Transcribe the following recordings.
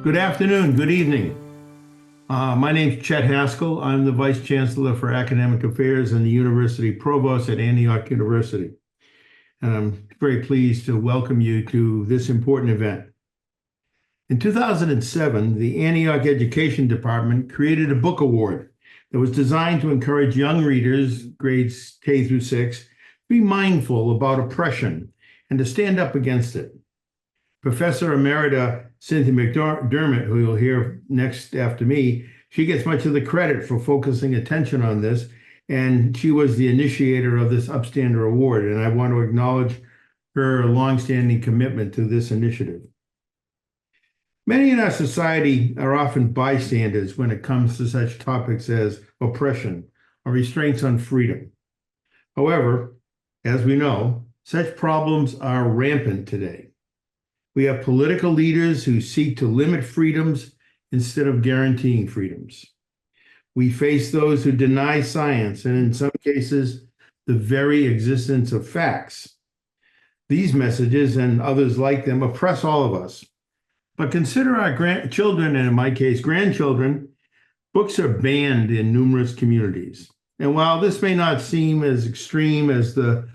Good afternoon, good evening. My name's Chet Haskell. I'm the Vice Chancellor for Academic Affairs and the University Provost at Antioch University. And I'm very pleased to welcome you to this important event. In 2007, the Antioch Education Department created a book award that was designed to encourage young readers, grades K through 6, to be mindful about oppression and to stand up against it. Professor Emerita Cynthia McDermott, who you'll hear next after me, she gets much of the credit for focusing attention on this, and she was the initiator of this Upstander Award, and I want to acknowledge her longstanding commitment to this initiative. Many in our society are often bystanders when it comes to such topics as oppression or restraints on freedom. However, as we know, such problems are rampant today. We have political leaders who seek to limit freedoms instead of guaranteeing freedoms. We face those who deny science and, in some cases, the very existence of facts. These messages and others like them oppress all of us. But consider our grandchildren, and in my case, grandchildren. Books are banned in numerous communities. And while this may not seem as extreme as the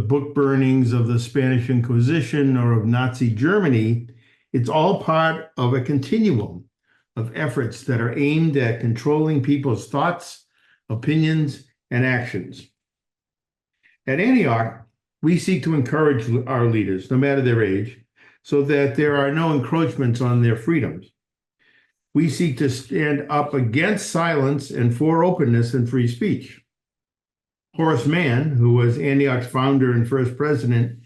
book burnings of the Spanish Inquisition or of Nazi Germany, it's all part of a continuum of efforts that are aimed at controlling people's thoughts, opinions, and actions. At Antioch, we seek to encourage our leaders, no matter their age, so that there are no encroachments on their freedoms. We seek to stand up against silence and for openness and free speech. Horace Mann, who was Antioch's founder and first president,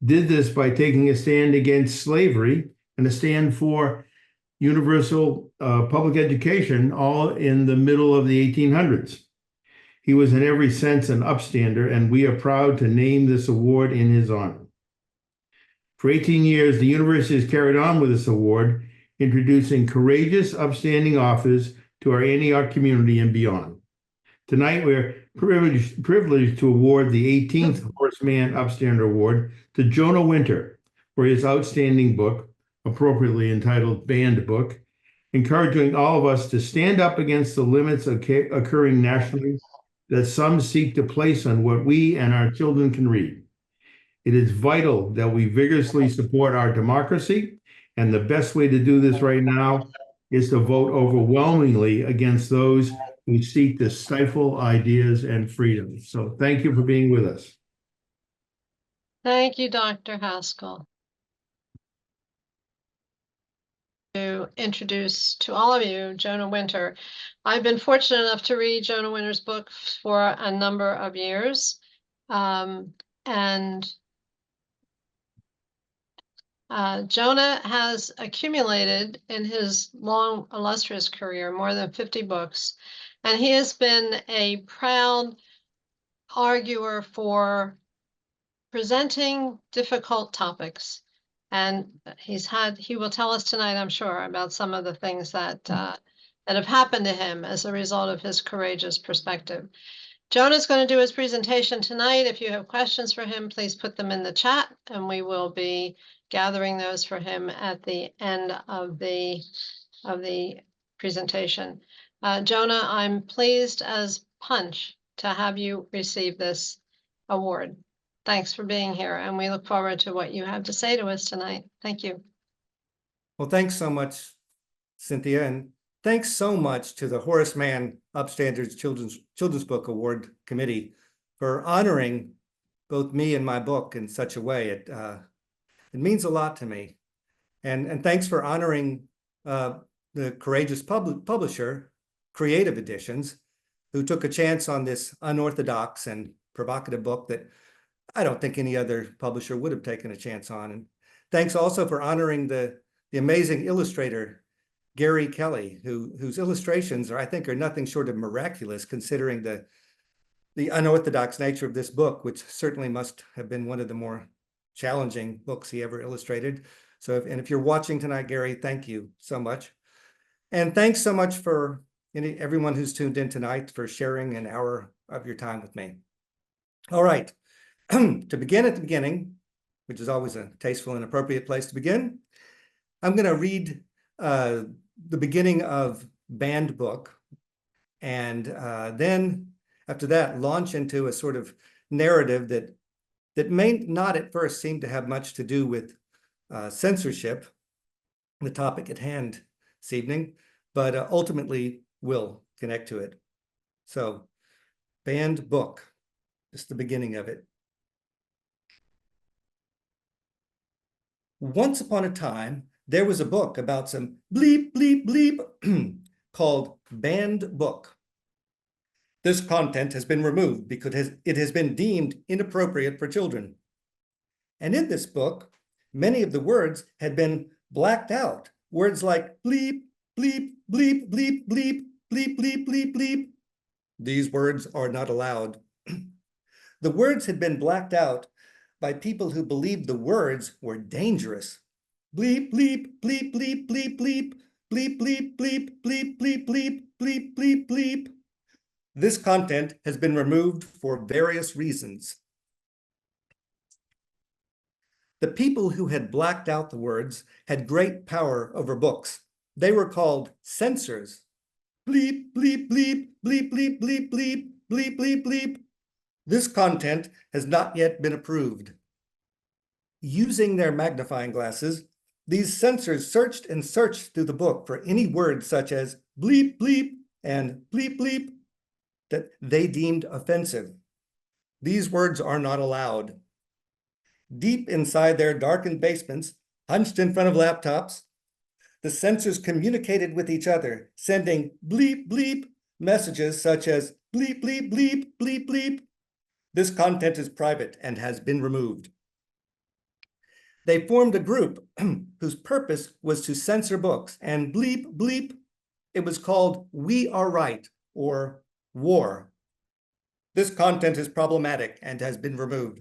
did this by taking a stand against slavery and a stand for universal public education, all in the middle of the 1800s. He was in every sense an upstander, and we are proud to name this award in his honor. For 18 years, the university has carried on with this award, introducing courageous, upstanding authors to our Antioch community and beyond. Tonight, we're privileged to award the 18th Horace Mann Upstander Award to Jonah Winter for his outstanding book, appropriately entitled Banned Book, encouraging all of us to stand up against the limits occurring nationally that some seek to place on what we and our children can read. It is vital that we vigorously support our democracy, and the best way to do this right now is to vote overwhelmingly against those who seek to stifle ideas and freedom. So thank you for being with us. Thank you, Dr. Haskell. To introduce to all of you Jonah Winter. I've been fortunate enough to read Jonah Winter's book for a number of years. Jonah has accumulated in his long, illustrious career more than 50 books, and he has been a proud arguer for presenting difficult topics. And he will tell us tonight, I'm sure, about some of the things that have happened to him as a result of his courageous perspective. Jonah's going to do his presentation tonight. If you have questions for him, please put them in the chat, and we will be gathering those for him at the end of the presentation. Jonah, I'm pleased as punch to have you receive this award. Thanks for being here, and we look forward to what you have to say to us tonight. Thank you. Well, thanks so much, Cynthia, and thanks so much to the Horace Mann Upstanders Children's Book Award Committee for honoring both me and my book in such a way. It means a lot to me. And thanks for honoring the courageous publisher, Creative Editions, who took a chance on this unorthodox and provocative book that I don't think any other publisher would have taken a chance on. And thanks also for honoring the amazing illustrator, Gary Kelly, whose illustrations I think are nothing short of miraculous, considering the unorthodox nature of this book, which certainly must have been one of the more challenging books he ever illustrated. So if you're watching tonight, Gary, thank you so much. And thanks so much for everyone who's tuned in tonight for sharing an hour of your time with me. All right. To begin at the beginning, which is always a tasteful and appropriate place to begin, I'm going to read the beginning of banned book, and then after that launch into a sort of narrative that may not at first seem to have much to do with censorship, the topic at hand this evening, but ultimately will connect to it. So, banned book, just the beginning of it. Once upon a time, there was a book about some bleep, bleep, bleep called Banned Book. This content has been removed because it has been deemed inappropriate for children. And in this book, many of the words had been blacked out. Words like bleep, bleep, bleep, bleep, bleep, bleep, bleep, bleep, bleep. These words are not allowed. The words had been blacked out by people who believed the words were dangerous. Bleep, bleep, bleep, bleep, bleep, bleep, bleep, bleep, bleep, bleep, bleep, bleep, bleep, bleep, bleep. This content has been removed for various reasons. The people who had blacked out the words had great power over books. They were called censors. Bleep, bleep, bleep, bleep, bleep, bleep, bleep, bleep, bleep, bleep. This content has not yet been approved. Using their magnifying glasses, these censors searched and searched through the book for any words such as bleep, bleep, and bleep, bleep that they deemed offensive. These words are not allowed. Deep inside their darkened basements, hunched in front of laptops, the censors communicated with each other, sending bleep, bleep messages such as bleep, bleep, bleep, bleep, bleep. This content is private and has been removed. They formed a group whose purpose was to censor books, and bleep, bleep, it was called We Are Right, or WAR. This content is problematic and has been removed.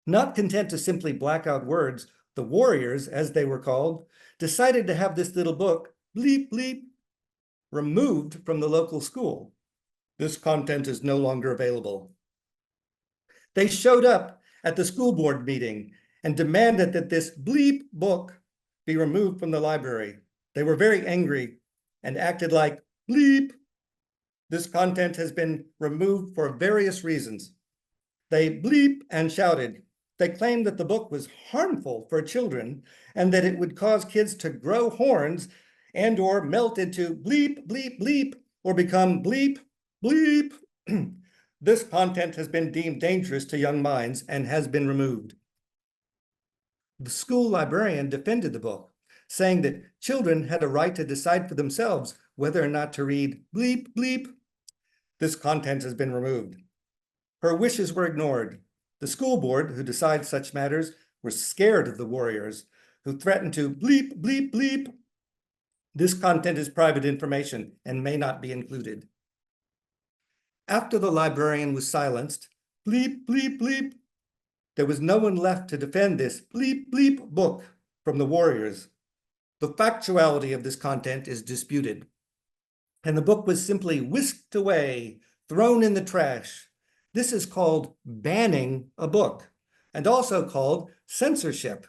Not content to simply black out words, the warriors, as they were called, decided to have this little book, bleep, bleep, removed from the local school. This content is no longer available. They showed up at the school board meeting and demanded that this bleep book be removed from the library. They were very angry and acted like bleep. This content has been removed for various reasons. They bleep and shouted. They claimed that the book was harmful for children and that it would cause kids to grow horns and or melt into bleep, bleep, bleep, or become bleep, bleep. This content has been deemed dangerous to young minds and has been removed. The school librarian defended the book, saying that children had a right to decide for themselves whether or not to read bleep, bleep. This content has been removed. Her wishes were ignored. The school board, who decides such matters, were scared of the warriors, who threatened to bleep, bleep, bleep. This content is private information and may not be included. After the librarian was silenced, bleep, bleep, bleep, there was no one left to defend this bleep, bleep book from the warriors. The factuality of this content is disputed, and the book was simply whisked away, thrown in the trash. This is called banning a book, and also called censorship.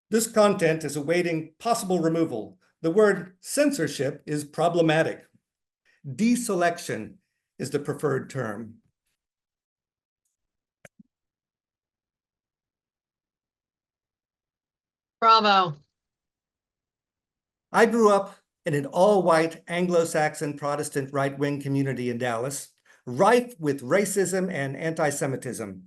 This content is awaiting possible removal. The word censorship is problematic. Deselection is the preferred term. Bravo. I grew up in an all-white Anglo-Saxon Protestant right-wing community in Dallas, rife with racism and anti-Semitism.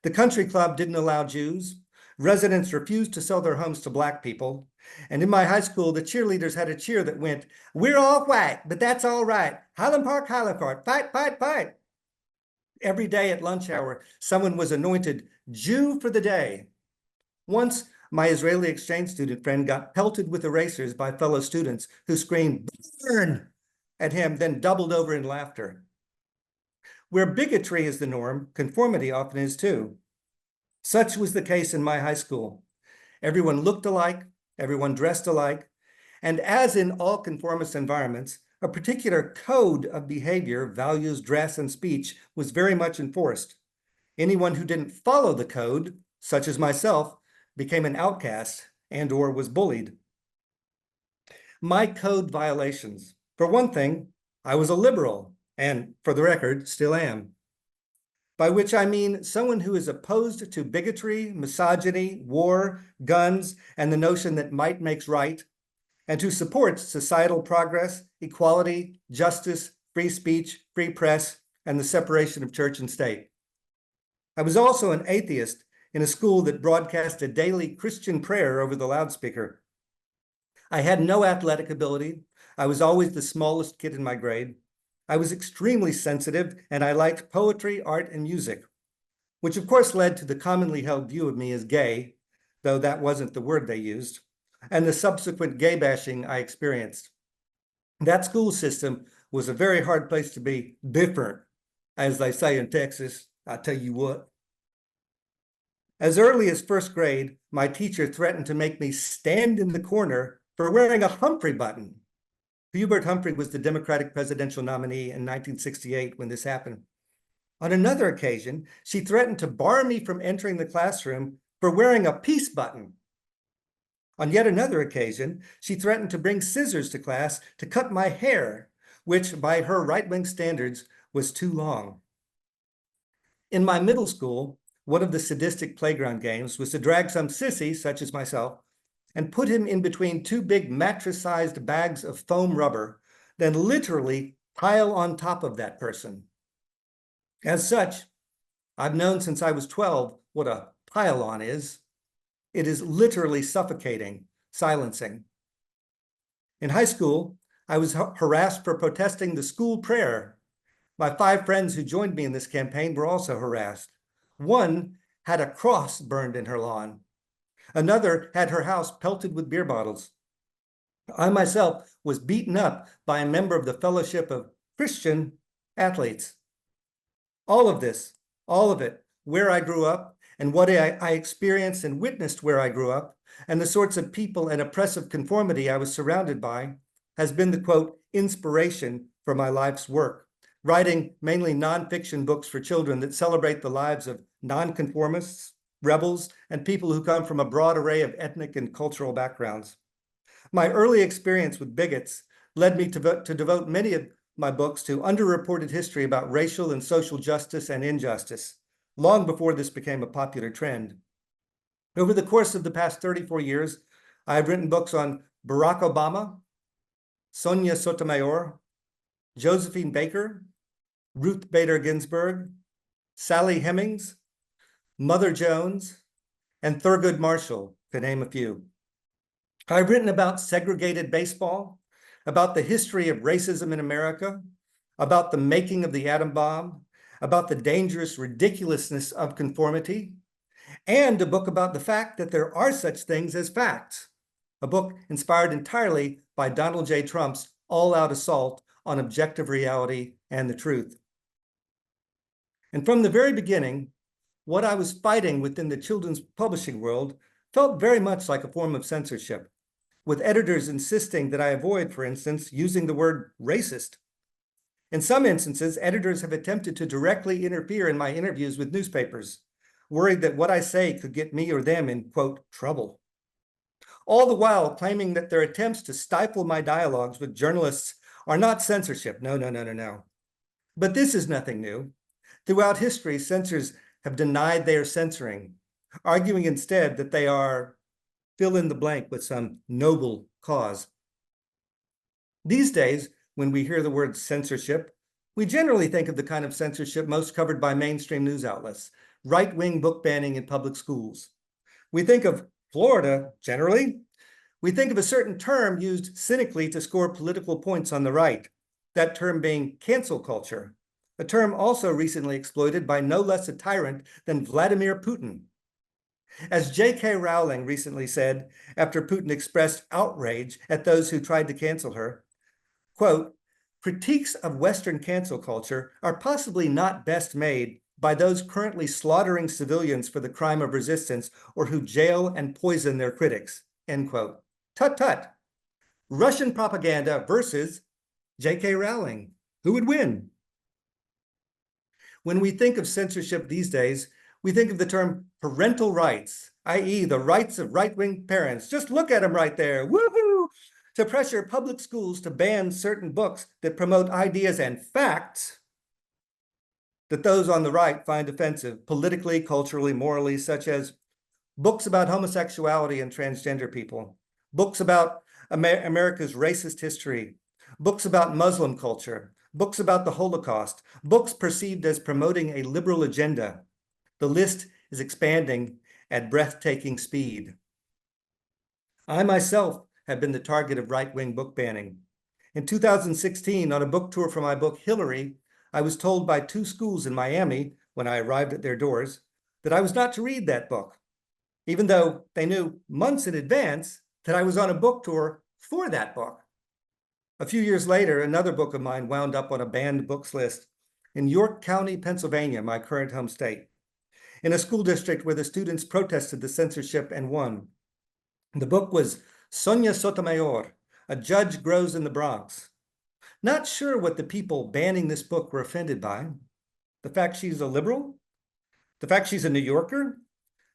The country club didn't allow Jews. Residents refused to sell their homes to Black people. And in my high school, the cheerleaders had a cheer that went, "We're all white, but that's all right. Highland Park, fight, fight, fight." Every day at lunch hour, someone was anointed Jew for the day. Once, my Israeli exchange student friend got pelted with erasers by fellow students who screamed, "Burn!" at him, then doubled over in laughter. Where bigotry is the norm, conformity often is too. Such was the case in my high school. Everyone looked alike, everyone dressed alike, and as in all conformist environments, a particular code of behavior, values, dress, and speech was very much enforced. Anyone who didn't follow the code, such as myself, became an outcast and or was bullied. my code violations. For one thing, I was a liberal, and for the record, still am. By which I mean someone who is opposed to bigotry, misogyny, war, guns, and the notion that might makes right, and who supports societal progress, equality, justice, free speech, free press, and the separation of church and state. I was also an atheist in a school that broadcast a daily Christian prayer over the loudspeaker. I had no athletic ability. I was always the smallest kid in my grade. I was extremely sensitive, and I liked poetry, art, and music, which of course led to the commonly held view of me as gay, though that wasn't the word they used, and the subsequent gay bashing I experienced. That school system was a very hard place to be different, as they say in Texas. I tell you what. As early as first grade, my teacher threatened to make me stand in the corner for wearing a Humphrey button. Hubert Humphrey was the Democratic presidential nominee in 1968 when this happened. On another occasion, she threatened to bar me from entering the classroom for wearing a peace button. On yet another occasion, she threatened to bring scissors to class to cut my hair, which by her right-wing standards was too long. In my middle school, one of the sadistic playground games was to drag some sissy, such as myself, and put him in between two big mattress-sized bags of foam rubber, then literally pile on top of that person. As such, I've known since I was 12 what a pile-on is. It is literally suffocating, silencing. In high school, I was harassed for protesting the school prayer. My 5 friends who joined me in this campaign were also harassed. One had a cross burned in her lawn. Another had her house pelted with beer bottles. I myself was beaten up by a member of the Fellowship of Christian Athletes. All of this, all of it, where I grew up and what I experienced and witnessed where I grew up, and the sorts of people and oppressive conformity I was surrounded by, has been the, quote, inspiration for my life's work, writing mainly nonfiction books for children that celebrate the lives of nonconformists, rebels, and people who come from a broad array of ethnic and cultural backgrounds. My early experience with bigots led me to devote many of my books to underreported history about racial and social justice and injustice, long before this became a popular trend. Over the course of the past 34 years, I have written books on Barack Obama, Sonia Sotomayor, Josephine Baker, Ruth Bader Ginsburg, Sally Hemings, Mother Jones, and Thurgood Marshall, to name a few. I've written about segregated baseball, about the history of racism in America, about the making of the atom bomb, about the dangerous ridiculousness of conformity, and a book about the fact that there are such things as facts, a book inspired entirely by Donald J. Trump's all-out assault on objective reality and the truth. And from the very beginning, what I was fighting within the children's publishing world felt very much like a form of censorship, with editors insisting that I avoid, for instance, using the word racist. In some instances, editors have attempted to directly interfere in my interviews with newspapers, worried that what I say could get me or them in, quote, trouble. All the while claiming that their attempts to stifle my dialogues with journalists are not censorship. No. But this is nothing new. Throughout history, censors have denied they are censoring, arguing instead that they are fill in the blank with some noble cause. These days, when we hear the word censorship, we generally think of the kind of censorship most covered by mainstream news outlets, right-wing book banning in public schools. We think of Florida, generally. We think of a certain term used cynically to score political points on the right, that term being cancel culture, a term also recently exploited by no less a tyrant than Vladimir Putin. As J.K. Rowling recently said, after Putin expressed outrage at those who tried to cancel her, quote, critiques of Western cancel culture are possibly not best made by those currently slaughtering civilians for the crime of resistance or who jail and poison their critics, end quote. Tut tut. Russian propaganda versus J.K. Rowling. Who would win? When we think of censorship these days, we think of the term parental rights, i.e. the rights of right-wing parents. Just look at them right there, woohoo, to pressure public schools to ban certain books that promote ideas and facts that those on the right find offensive politically, culturally, morally, such as books about homosexuality and transgender people, books about America's racist history, books about Muslim culture, books about the Holocaust, books perceived as promoting a liberal agenda. The list is expanding at breathtaking speed. I myself have been the target of right-wing book banning. In 2016, on a book tour for my book, Hillary, I was told by 2 schools in Miami, when I arrived at their doors, that I was not to read that book, even though they knew months in advance that I was on a book tour for that book. A few years later, another book of mine wound up on a banned books list in York County, Pennsylvania, my current home state, in a school district where the students protested the censorship and won. The book was Sonia Sotomayor, A Judge Grows in the Bronx. Not sure what the people banning this book were offended by. The fact she's a liberal? The fact she's a New Yorker?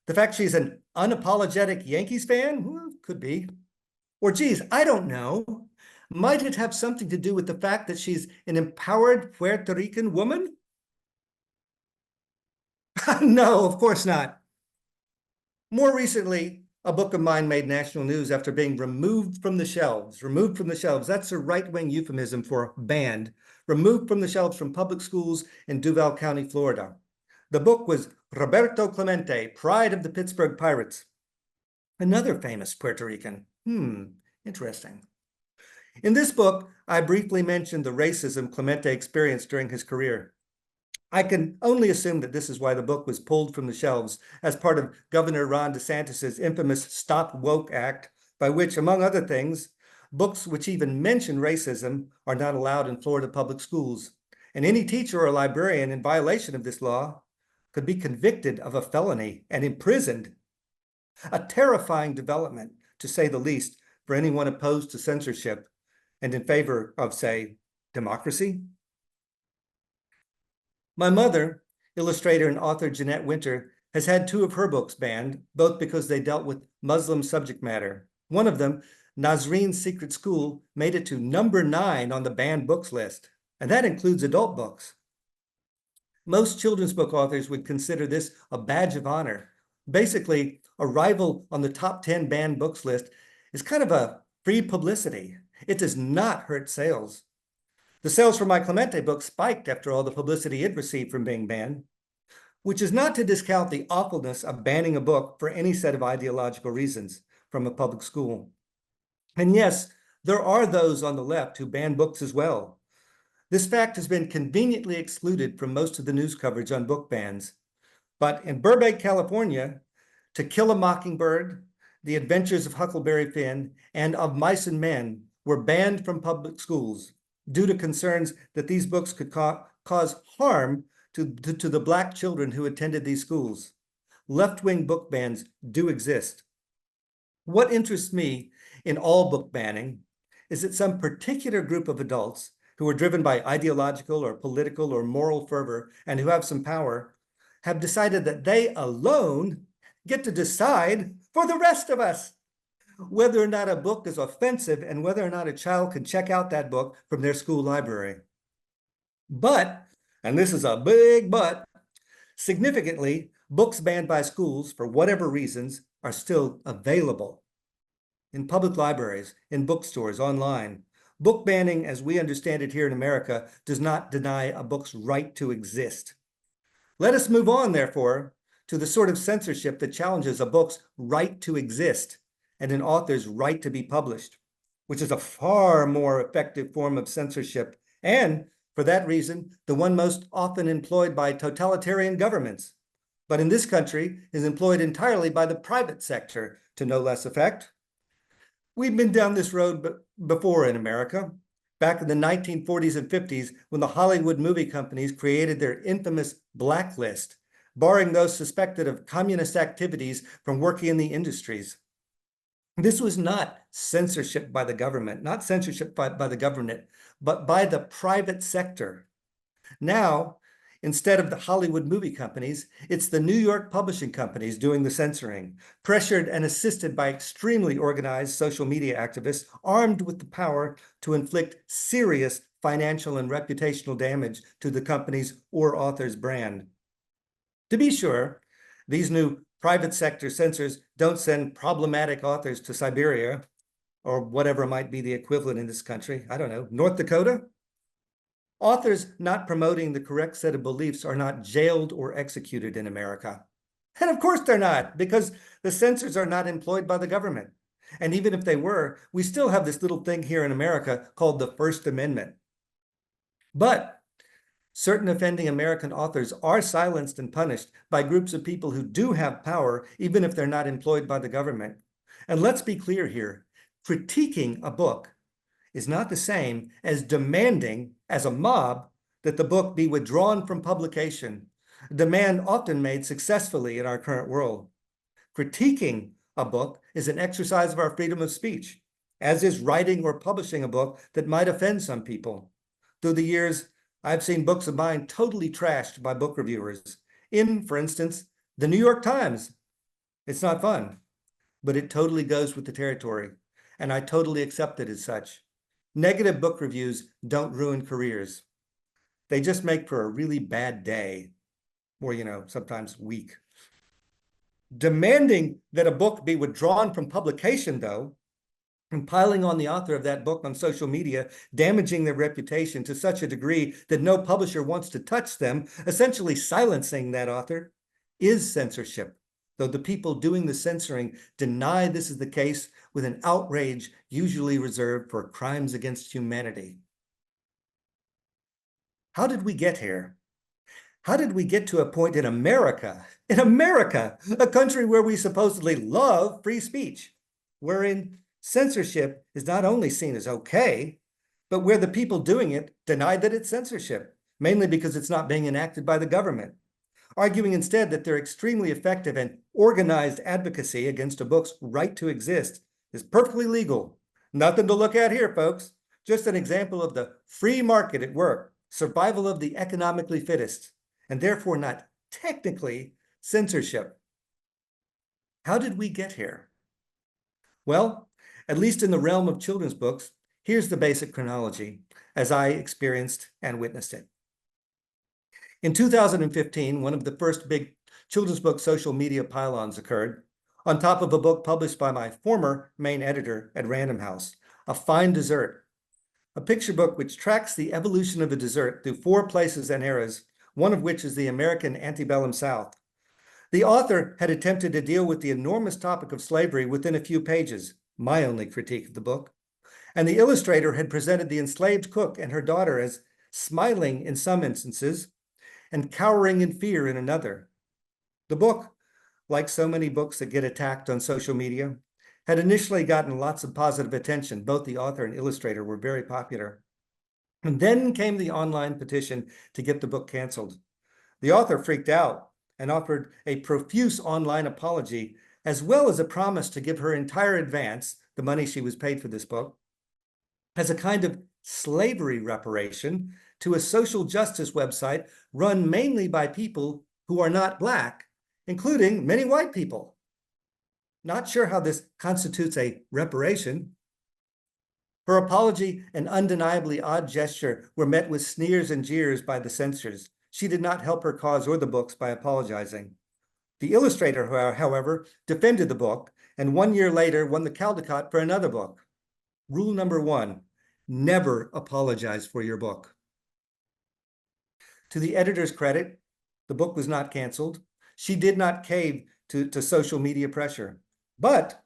The fact she's an unapologetic Yankees fan? Well, could be. Or geez, I don't know. Might it have something to do with the fact that she's an empowered Puerto Rican woman? No, of course not. More recently, a book of mine made national news after being removed from the shelves. Removed from the shelves, that's a right-wing euphemism for banned. Removed from the shelves from public schools in Duval County, Florida. The book was Roberto Clemente, Pride of the Pittsburgh Pirates. Another famous Puerto Rican. Interesting. In this book, I briefly mentioned the racism Clemente experienced during his career. I can only assume that this is why the book was pulled from the shelves as part of Governor Ron DeSantis's infamous Stop Woke Act, by which, among other things, books which even mention racism are not allowed in Florida public schools. And any teacher or librarian in violation of this law could be convicted of a felony and imprisoned. A terrifying development, to say the least, for anyone opposed to censorship and in favor of, say, democracy. My mother, illustrator and author Jonah Winter, has had 2 of her books banned, both because they dealt with Muslim subject matter. One of them, Nazreen's Secret School, made it to number 9 on the banned books list, and that includes adult books. Most children's book authors would consider this a badge of honor. Basically, arrival on the top 10 banned books list is kind of a free publicity. It does not hurt sales. The sales for my Clemente book spiked after all the publicity it received from being banned, which is not to discount the awfulness of banning a book for any set of ideological reasons from a public school. And yes, there are those on the left who ban books as well. This fact has been conveniently excluded from most of the news coverage on book bans. But in Burbank, California, To Kill a Mockingbird, The Adventures of Huckleberry Finn, and Of Mice and Men were banned from public schools due to concerns that these books could cause harm to the Black children who attended these schools. Left-wing book bans do exist. What interests me in all book banning is that some particular group of adults who are driven by ideological or political or moral fervor and who have some power have decided that they alone get to decide for the rest of us whether or not a book is offensive and whether or not a child can check out that book from their school library. But, and this is a big but, significantly, books banned by schools for whatever reasons are still available in public libraries, in bookstores, online. Book banning, as we understand it here in America, does not deny a book's right to exist. Let us move on, therefore, to the sort of censorship that challenges a book's right to exist and an author's right to be published, which is a far more effective form of censorship, and, for that reason, the one most often employed by totalitarian governments, but in this country is employed entirely by the private sector to no less effect. We've been down this road before in America, back in the 1940s and 50s, when the Hollywood movie companies created their infamous blacklist, barring those suspected of communist activities from working in the industries. This was not censorship by the government, not censorship by the government, but by the private sector. Now, Instead of the Hollywood movie companies, it's the New York publishing companies doing the censoring, pressured and assisted by extremely organized social media activists armed with the power to inflict serious financial and reputational damage to the company's or author's brand. To be sure, these new private sector censors don't send problematic authors to Siberia or whatever might be the equivalent in this country. I don't know, North Dakota? Authors not promoting the correct set of beliefs are not jailed or executed in America. And of course they're not, because the censors are not employed by the government. And even if they were, we still have this little thing here in America called the First Amendment. But certain offending American authors are silenced and punished by groups of people who do have power, even if they're not employed by the government. And let's be clear here, critiquing a book is not the same as demanding, as a mob, that the book be withdrawn from publication, a demand often made successfully in our current world. Critiquing a book is an exercise of our freedom of speech, as is writing or publishing a book that might offend some people. Through the years, I've seen books of mine totally trashed by book reviewers. In, for instance, the New York Times. It's not fun, but it totally goes with the territory, and I totally accept it as such. Negative book reviews don't ruin careers. They just make for a really bad day, or, sometimes week. Demanding that a book be withdrawn from publication, though, and piling on the author of that book on social media, damaging their reputation to such a degree that no publisher wants to touch them, essentially silencing that author, is censorship. Though the people doing the censoring deny this is the case with an outrage usually reserved for crimes against humanity. How did we get here? How did we get to a point in America, a country where we supposedly love free speech, wherein censorship is not only seen as okay, but where the people doing it deny that it's censorship, mainly because it's not being enacted by the government, arguing instead that their extremely effective and organized advocacy against a book's right to exist is perfectly legal. Nothing to look at here, folks. Just an example of the free market at work, survival of the economically fittest, and therefore not technically censorship. How did we get here? Well, at least in the realm of children's books, here's the basic chronology as I experienced and witnessed it. In 2015, one of the first big children's book social media pylons occurred, on top of a book published by my former main editor at Random House, A Fine Dessert, a picture book which tracks the evolution of a dessert through 4 places and eras, one of which is the American antebellum South. The author had attempted to deal with the enormous topic of slavery within a few pages, my only critique of the book, and the illustrator had presented the enslaved cook and her daughter as smiling in some instances and cowering in fear in another. The book, like so many books that get attacked on social media, had initially gotten lots of positive attention. Both the author and illustrator were very popular. And then came the online petition to get the book canceled. The author freaked out and offered a profuse online apology, as well as a promise to give her entire advance, the money she was paid for this book, as a kind of slavery reparation to a social justice website run mainly by people who are not Black, including many white people. Not sure how this constitutes a reparation. Her apology and undeniably odd gesture were met with sneers and jeers by the censors. She did not help her cause or the books by apologizing. The illustrator, however, defended the book, and 1 year later won the Caldecott for another book. Rule number 1, never apologize for your book. To the editor's credit, the book was not canceled. She did not cave to social media pressure. But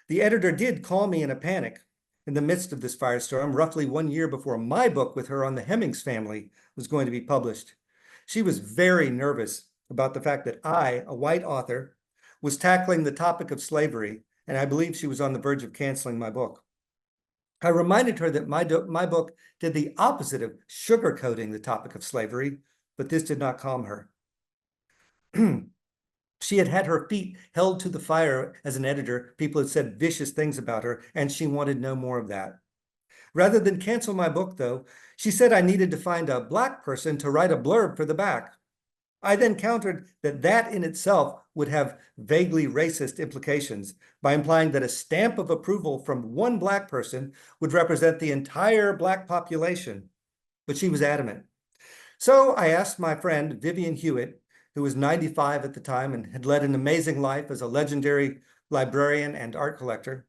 the editor did call me in a panic in the midst of this firestorm, roughly 1 year before my book with her on the Hemmings family was going to be published. She was very nervous about the fact that I, a white author, was tackling the topic of slavery, and I believe she was on the verge of canceling my book. I reminded her that my book did the opposite of sugarcoating the topic of slavery, but this did not calm her. She had had her feet held to the fire as an editor. People had said vicious things about her, and she wanted no more of that. Rather than cancel my book, though, she said I needed to find a Black person to write a blurb for the back. I then countered that that in itself would have vaguely racist implications by implying that a stamp of approval from one Black person would represent the entire Black population. But she was adamant. So I asked my friend Vivian Hewitt, who was 95 at the time and had led an amazing life as a legendary librarian and art collector,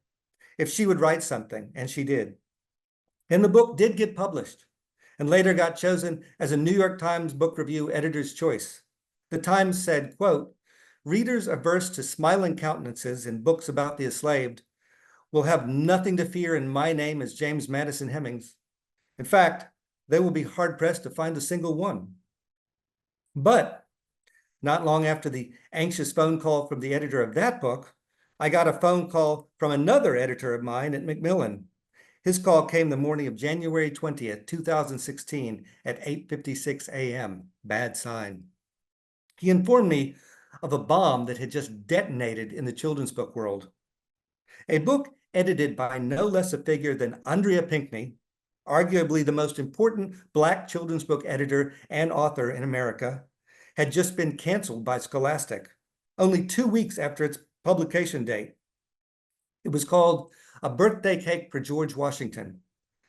if she would write something, and she did. And the book did get published and later got chosen as a New York Times Book Review editor's choice. The Times said, quote, "Readers averse to smiling countenances in books about the enslaved will have nothing to fear in my name as James Madison Hemings. In fact, they will be hard-pressed to find a single one." But not long after the anxious phone call from the editor of that book, I got a phone call from another editor of mine at Macmillan. His call came the morning of January 20th, 2016 at 8:56 a.m. Bad sign. He informed me of a bomb that had just detonated in the children's book world. A book edited by no less a figure than Andrea Pinckney, arguably the most important Black children's book editor and author in America, had just been canceled by Scholastic, only 2 weeks after its publication date. It was called A Birthday Cake for George Washington.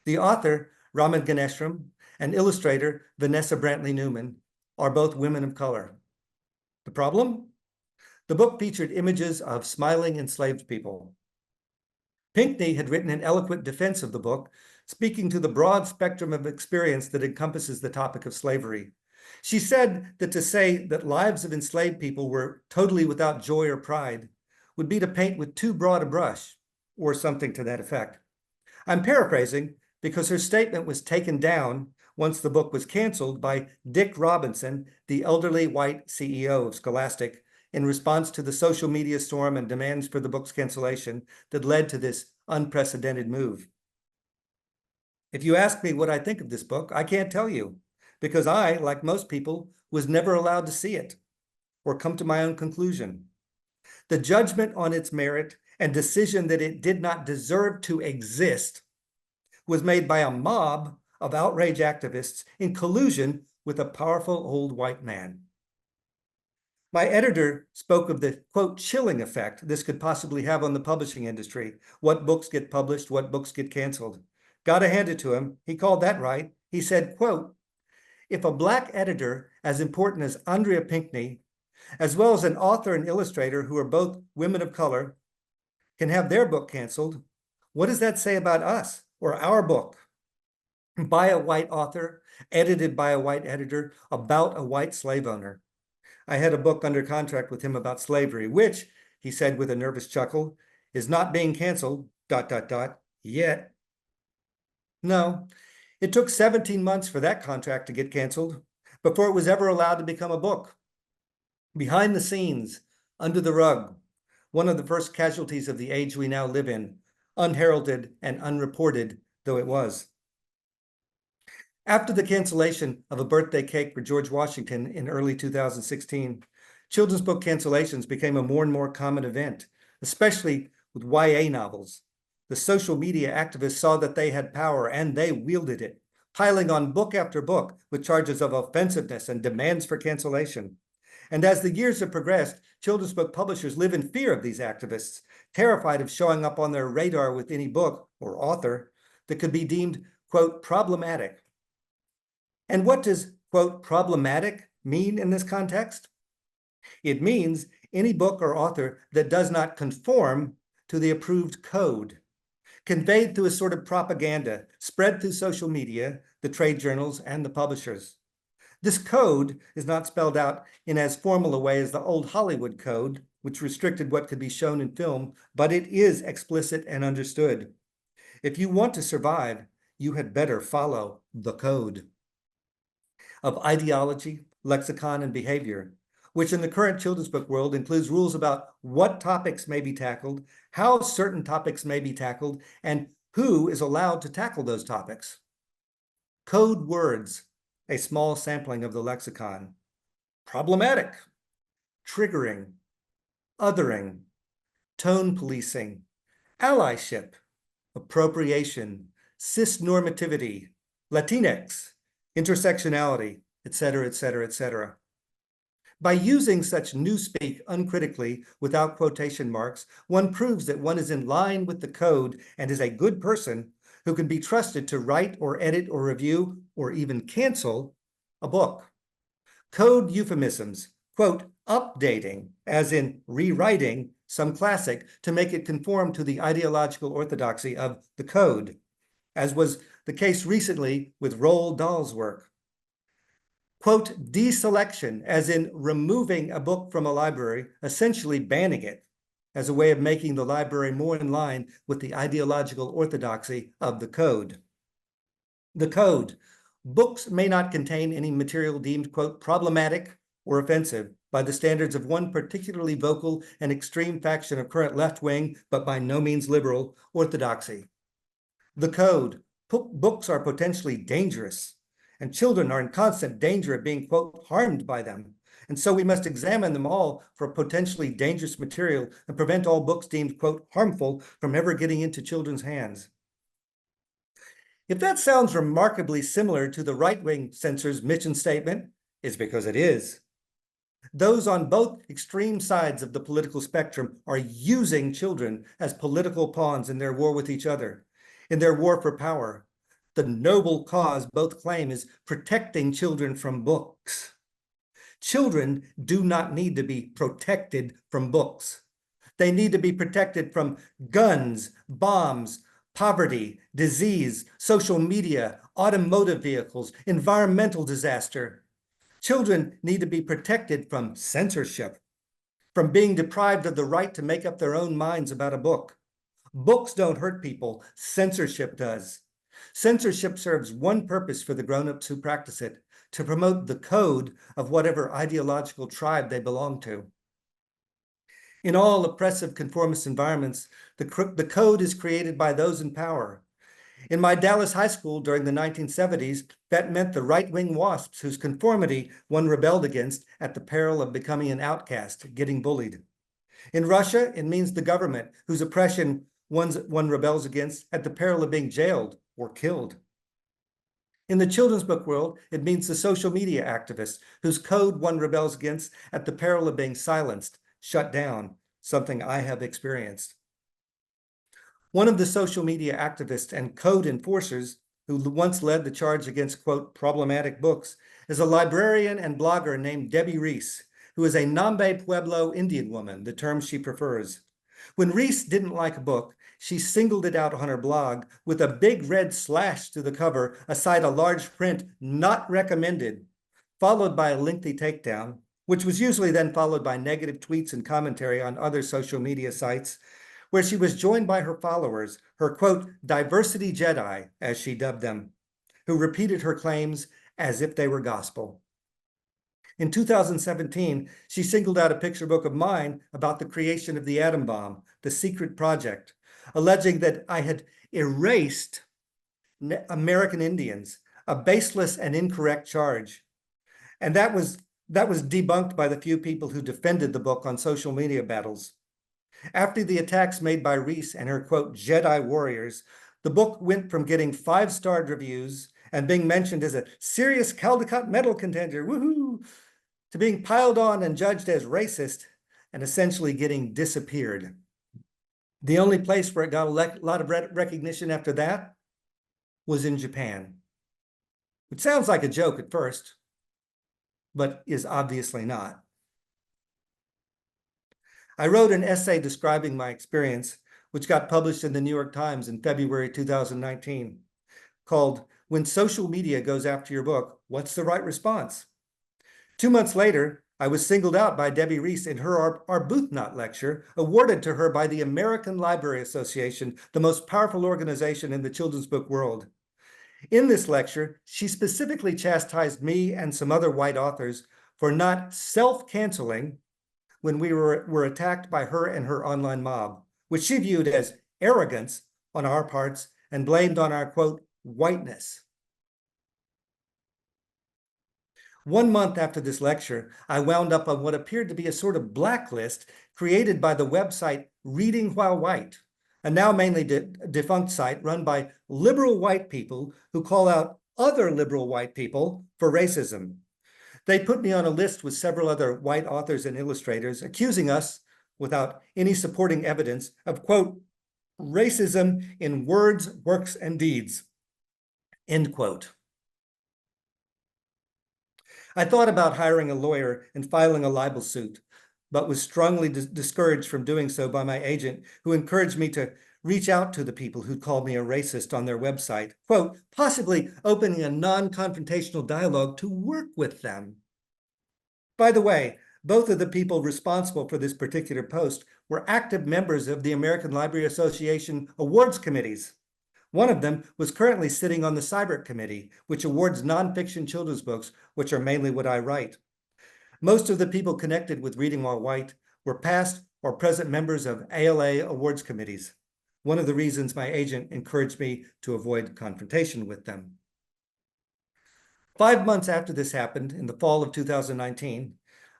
The author, Raman Ganeshram, and illustrator, Vanessa Brantley Newman, are both women of color. The problem? The book featured images of smiling enslaved people. Pinckney had written an eloquent defense of the book, speaking to the broad spectrum of experience that encompasses the topic of slavery. She said that to say that lives of enslaved people were totally without joy or pride would be to paint with too broad a brush, or something to that effect. I'm paraphrasing because her statement was taken down once the book was canceled by Dick Robinson, the elderly white CEO of Scholastic, in response to the social media storm and demands for the book's cancellation that led to this unprecedented move. If you ask me what I think of this book, I can't tell you, because I, like most people, was never allowed to see it or come to my own conclusion. The judgment on its merit and decision that it did not deserve to exist was made by a mob of outrage activists in collusion with a powerful old white man. My editor spoke of the, quote, chilling effect this could possibly have on the publishing industry. What books get published, what books get canceled. Gotta hand it to him. He called that right. He said, quote, "If a Black editor as important as Andrea Pinckney, as well as an author and illustrator who are both women of color, can have their book canceled, what does that say about us or our book? By a white author, edited by a white editor, about a white slave owner." I had a book under contract with him about slavery, which, he said with a nervous chuckle, is not being canceled, ... yet. No, it took 17 months for that contract to get canceled before it was ever allowed to become a book. Behind the scenes, under the rug, one of the first casualties of the age we now live in, unheralded and unreported though it was. After the cancellation of A Birthday Cake for George Washington in early 2016, children's book cancellations became a more and more common event, especially with YA novels. The social media activists saw that they had power and they wielded it, piling on book after book with charges of offensiveness and demands for cancellation. And as the years have progressed, children's book publishers live in fear of these activists, terrified of showing up on their radar with any book or author that could be deemed, quote, problematic. And what does, quote, problematic mean in this context? It means any book or author that does not conform to the approved code, conveyed through a sort of propaganda spread through social media, the trade journals, and the publishers. This code is not spelled out in as formal a way as the old Hollywood code, which restricted what could be shown in film, but it is explicit and understood. If you want to survive, you had better follow the code of ideology, lexicon, and behavior, which in the current children's book world includes rules about what topics may be tackled, how certain topics may be tackled, and who is allowed to tackle those topics. Code words, a small sampling of the lexicon: problematic, triggering, othering, tone policing, allyship, appropriation, cisnormativity, Latinx, intersectionality, etc., etc., etc. By using such newspeak uncritically without quotation marks, one proves that one is in line with the code and is a good person who can be trusted to write or edit or review or even cancel a book. Code euphemisms, quote, updating, as in rewriting some classic to make it conform to the ideological orthodoxy of the code, as was the case recently with Roald Dahl's work. Quote, deselection, as in removing a book from a library, essentially banning it, as a way of making the library more in line with the ideological orthodoxy of the code. The code. Books may not contain any material deemed, quote, problematic or offensive by the standards of one particularly vocal and extreme faction of current left-wing, but by no means liberal, orthodoxy. The code. Books are potentially dangerous, and children are in constant danger of being, quote, harmed by them. And so we must examine them all for potentially dangerous material and prevent all books deemed, quote, harmful from ever getting into children's hands. If that sounds remarkably similar to the right-wing censor's mission statement, it's because it is. Those on both extreme sides of the political spectrum are using children as political pawns in their war with each other, in their war for power. The noble cause both claim is protecting children from books. Children do not need to be protected from books. They need to be protected from guns, bombs, poverty, disease, social media, automotive vehicles, environmental disaster. Children need to be protected from censorship, from being deprived of the right to make up their own minds about a book. Books don't hurt people, censorship does. Censorship serves one purpose for the grown-ups who practice it, to promote the code of whatever ideological tribe they belong to. In all oppressive conformist environments, the code is created by those in power. In my Dallas high school during the 1970s, that meant the right-wing WASPs whose conformity one rebelled against at the peril of becoming an outcast, getting bullied. In Russia, it means the government whose oppression one rebels against at the peril of being jailed or killed. In the children's book world, it means the social media activists whose code one rebels against at the peril of being silenced, shut down, something I have experienced. One of the social media activists and code enforcers who once led the charge against, quote, problematic books is a librarian and blogger named Debbie Reese, who is a Nambe Pueblo Indian woman, the term she prefers. When Reese didn't like a book, she singled it out on her blog with a big red slash to the cover aside a large print, not recommended, followed by a lengthy takedown, which was usually then followed by negative tweets and commentary on other social media sites, where she was joined by her followers, her, quote, diversity Jedi, as she dubbed them, who repeated her claims as if they were gospel. In 2017, she singled out a picture book of mine about the creation of the atom bomb, the secret project, alleging that I had erased American Indians, a baseless and incorrect charge. And that was debunked by the few people who defended the book on social media battles. After the attacks made by Reese and her, quote, Jedi warriors, the book went from getting 5-star reviews and being mentioned as a serious Caldecott medal contender, woohoo, to being piled on and judged as racist and essentially getting disappeared. The only place where it got a lot of recognition after that was in Japan, which sounds like a joke at first, but is obviously not. I wrote an essay describing my experience, which got published in the New York Times in February 2019, called When Social Media Goes After Your Book, What's the Right Response? 2 months later, I was singled out by Debbie Reese in her Arbuthnot lecture, awarded to her by the American Library Association, the most powerful organization in the children's book world. In this lecture, she specifically chastised me and some other white authors for not self-canceling when we were attacked by her and her online mob, which she viewed as arrogance on our parts and blamed on our, quote, whiteness. 1 month after this lecture, I wound up on what appeared to be a sort of blacklist created by the website Reading While White, a now mainly defunct site run by liberal white people who call out other liberal white people for racism. They put me on a list with several other white authors and illustrators, accusing us, without any supporting evidence, of, quote, racism in words, works, and deeds, end quote. I thought about hiring a lawyer and filing a libel suit, but was strongly discouraged from doing so by my agent, who encouraged me to reach out to the people who called me a racist on their website, quote, possibly opening a non-confrontational dialogue to work with them. By the way, both of the people responsible for this particular post were active members of the American Library Association awards committees. One of them was currently sitting on the Cyber Committee, which awards nonfiction children's books, which are mainly what I write. Most of the people connected with Reading While White were past or present members of ALA awards committees. One of the reasons my agent encouraged me to avoid confrontation with them. 5 months after this happened, in the fall of 2019,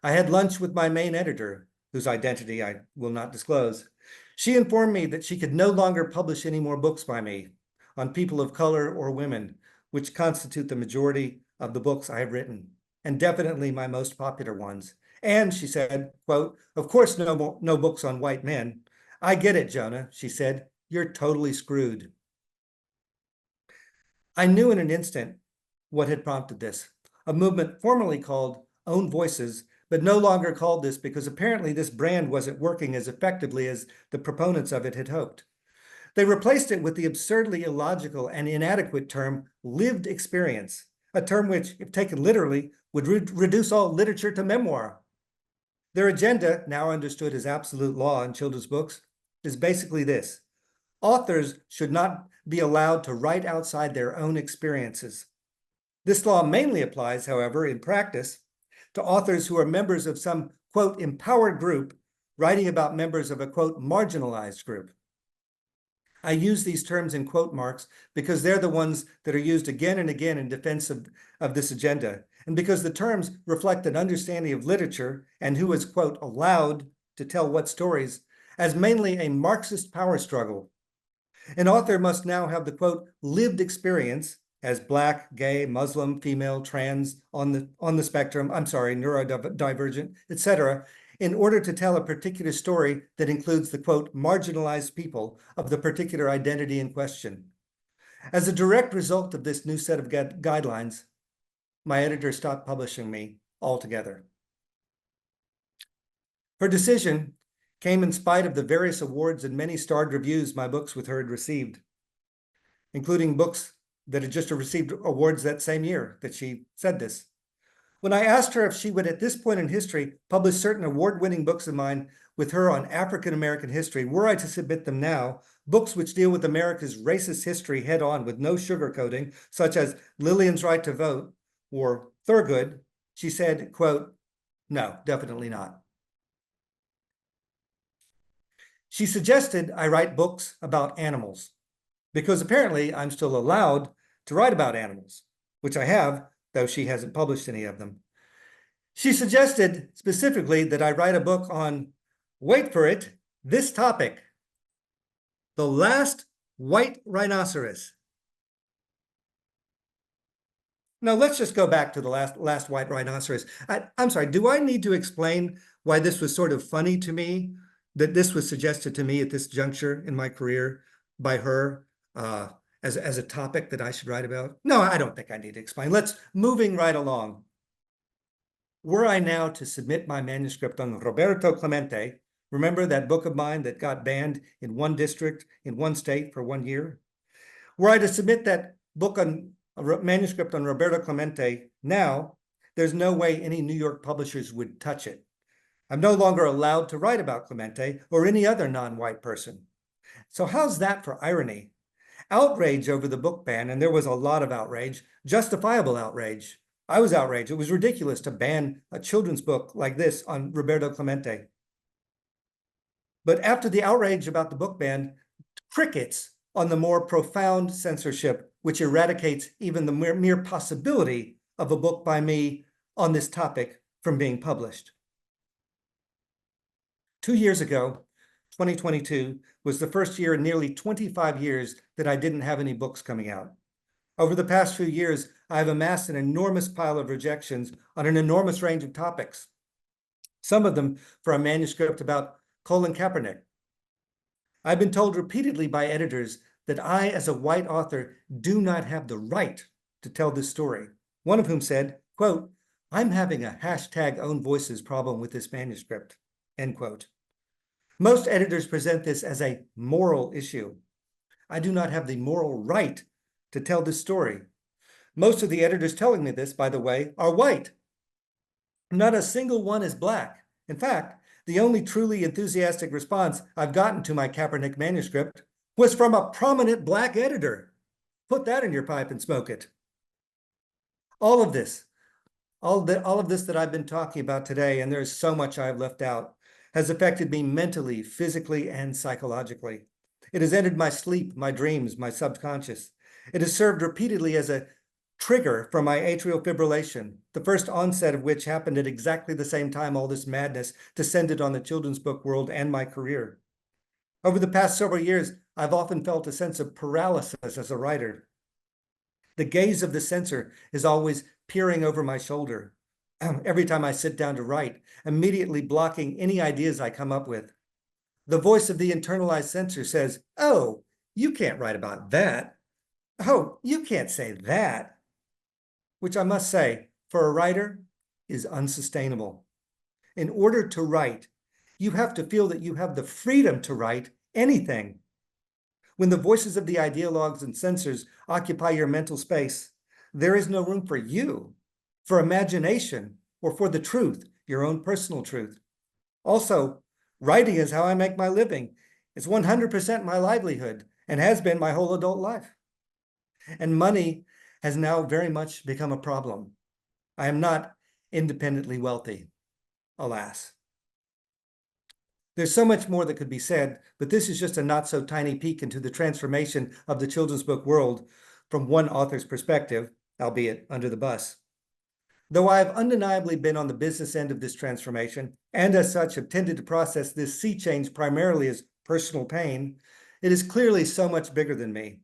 I had lunch with my main editor, whose identity I will not disclose. She informed me that she could no longer publish any more books by me on people of color or women, which constitute the majority of the books I have written, and definitely my most popular ones. And she said, quote, of course, no books on white men. I get it, Jonah, she said. You're totally screwed. I knew in an instant what had prompted this, a movement formerly called Own Voices, but no longer called this because apparently this brand wasn't working as effectively as the proponents of it had hoped. They replaced it with the absurdly illogical and inadequate term lived experience, a term which, if taken literally, would reduce all literature to memoir. Their agenda, now understood as absolute law in children's books, is basically this. Authors should not be allowed to write outside their own experiences. This law mainly applies, however, in practice, to authors who are members of some, quote, empowered group, writing about members of a, quote, marginalized group. I use these terms in quote marks because they're the ones that are used again and again in defense of this agenda, and because the terms reflect an understanding of literature and who is, quote, allowed to tell what stories as mainly a Marxist power struggle. An author must now have the, quote, lived experience as Black, gay, Muslim, female, trans, on the spectrum, neurodivergent, etc., in order to tell a particular story that includes the, quote, marginalized people of the particular identity in question. As a direct result of this new set of guidelines, my editor stopped publishing me altogether. Her decision came in spite of the various awards and many starred reviews my books with her had received, including books that had just received awards that same year that she said this. When I asked her if she would, at this point in history, publish certain award-winning books of mine with her on African-American history, were I to submit them now, books which deal with America's racist history head-on with no sugarcoating, such as Lillian's Right to Vote or Thurgood, she said, quote, no, definitely not. She suggested I write books about animals, because apparently I'm still allowed to write about animals, which I have, though she hasn't published any of them. She suggested specifically that I write a book on, wait for it, this topic, the last white rhinoceros. Now let's just go back to the last white rhinoceros. I'm sorry, do I need to explain why this was sort of funny to me, that this was suggested to me at this juncture in my career by her as a topic that I should write about? No, I don't think I need to explain. Moving right along. Were I now to submit my manuscript on Roberto Clemente, remember that book of mine that got banned in one district, in one state for 1 year? Were I to submit that book on a manuscript on Roberto Clemente now, there's no way any New York publishers would touch it. I'm no longer allowed to write about Clemente or any other non-white person. So how's that for irony? Outrage over the book ban, and there was a lot of outrage, justifiable outrage. I was outraged. It was ridiculous to ban a children's book like this on Roberto Clemente. But after the outrage about the book ban, crickets on the more profound censorship, which eradicates even the mere possibility of a book by me on this topic from being published. 2 years ago, 2022 was the first year in nearly 25 years that I didn't have any books coming out. Over the past few years, I've amassed an enormous pile of rejections on an enormous range of topics. Some of them for a manuscript about Colin Kaepernick. I've been told repeatedly by editors that I, as a white author, do not have the right to tell this story. One of whom said, quote, "I'm having a #ownvoices problem with this manuscript," end quote. Most editors present this as a moral issue. I do not have the moral right to tell this story. Most of the editors telling me this, by the way, are white. Not a single one is Black. In fact, the only truly enthusiastic response I've gotten to my Kaepernick manuscript was from a prominent Black editor. Put that in your pipe and smoke it. All of this that I've been talking about today, and there's so much I've left out, has affected me mentally, physically, and psychologically. It has entered my sleep, my dreams, my subconscious. It has served repeatedly as a trigger for my atrial fibrillation, the first onset of which happened at exactly the same time all this madness descended on the children's book world and my career. Over the past several years, I've often felt a sense of paralysis as a writer. The gaze of the censor is always peering over my shoulder every time I sit down to write, immediately blocking any ideas I come up with. The voice of the internalized censor says, "Oh, you can't write about that. Oh, you can't say that," which I must say, for a writer, is unsustainable. In order to write, you have to feel that you have the freedom to write anything. When the voices of the ideologues and censors occupy your mental space, there is no room for you, for imagination, or for the truth, your own personal truth. Also, writing is how I make my living. It's 100% my livelihood and has been my whole adult life. And money has now very much become a problem. I am not independently wealthy, alas. There's so much more that could be said, but this is just a not so tiny peek into the transformation of the children's book world from one author's perspective, albeit under the bus. Though I have undeniably been on the business end of this transformation, and as such have tended to process this sea change primarily as personal pain, it is clearly so much bigger than me.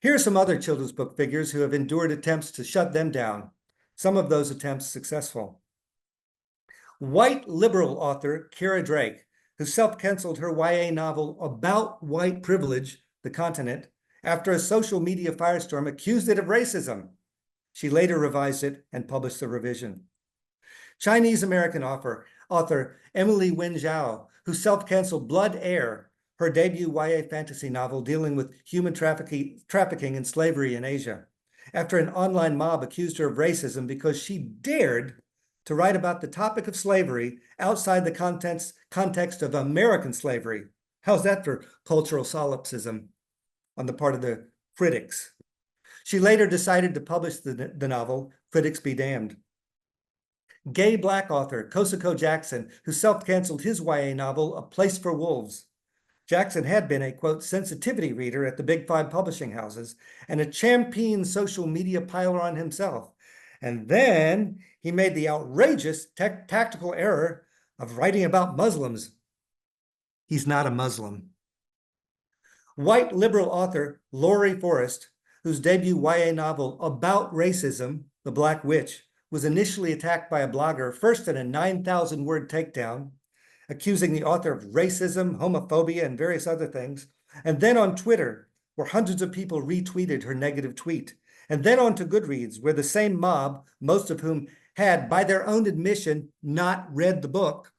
Here are some other children's book figures who have endured attempts to shut them down, some of those attempts successful. White liberal author Kara Drake, who self-canceled her YA novel about white privilege, The Continent, after a social media firestorm accused it of racism. She later revised it and published the revision. Chinese-American author Emily Wen Zhao, who self-canceled Blood Heir, her debut YA fantasy novel dealing with human trafficking and slavery in Asia, after an online mob accused her of racism because she dared to write about the topic of slavery outside the context of American slavery. How's that for cultural solipsism on the part of the critics? She later decided to publish the novel, Critics Be Damned. Gay Black author Kosuko Jackson, who self-canceled his YA novel, A Place for Wolves. Jackson had been a, quote, sensitivity reader at the Big Five publishing houses and a champion social media pylon himself. And then he made the outrageous tactical error of writing about Muslims. He's not a Muslim. White liberal author Laurie Forrest, whose debut YA novel about racism, The Black Witch, was initially attacked by a blogger, first in a 9,000-word takedown, accusing the author of racism, homophobia, and various other things, and then on Twitter, where hundreds of people retweeted her negative tweet, and then on to Goodreads, where the same mob, most of whom had, by their own admission, not read the book,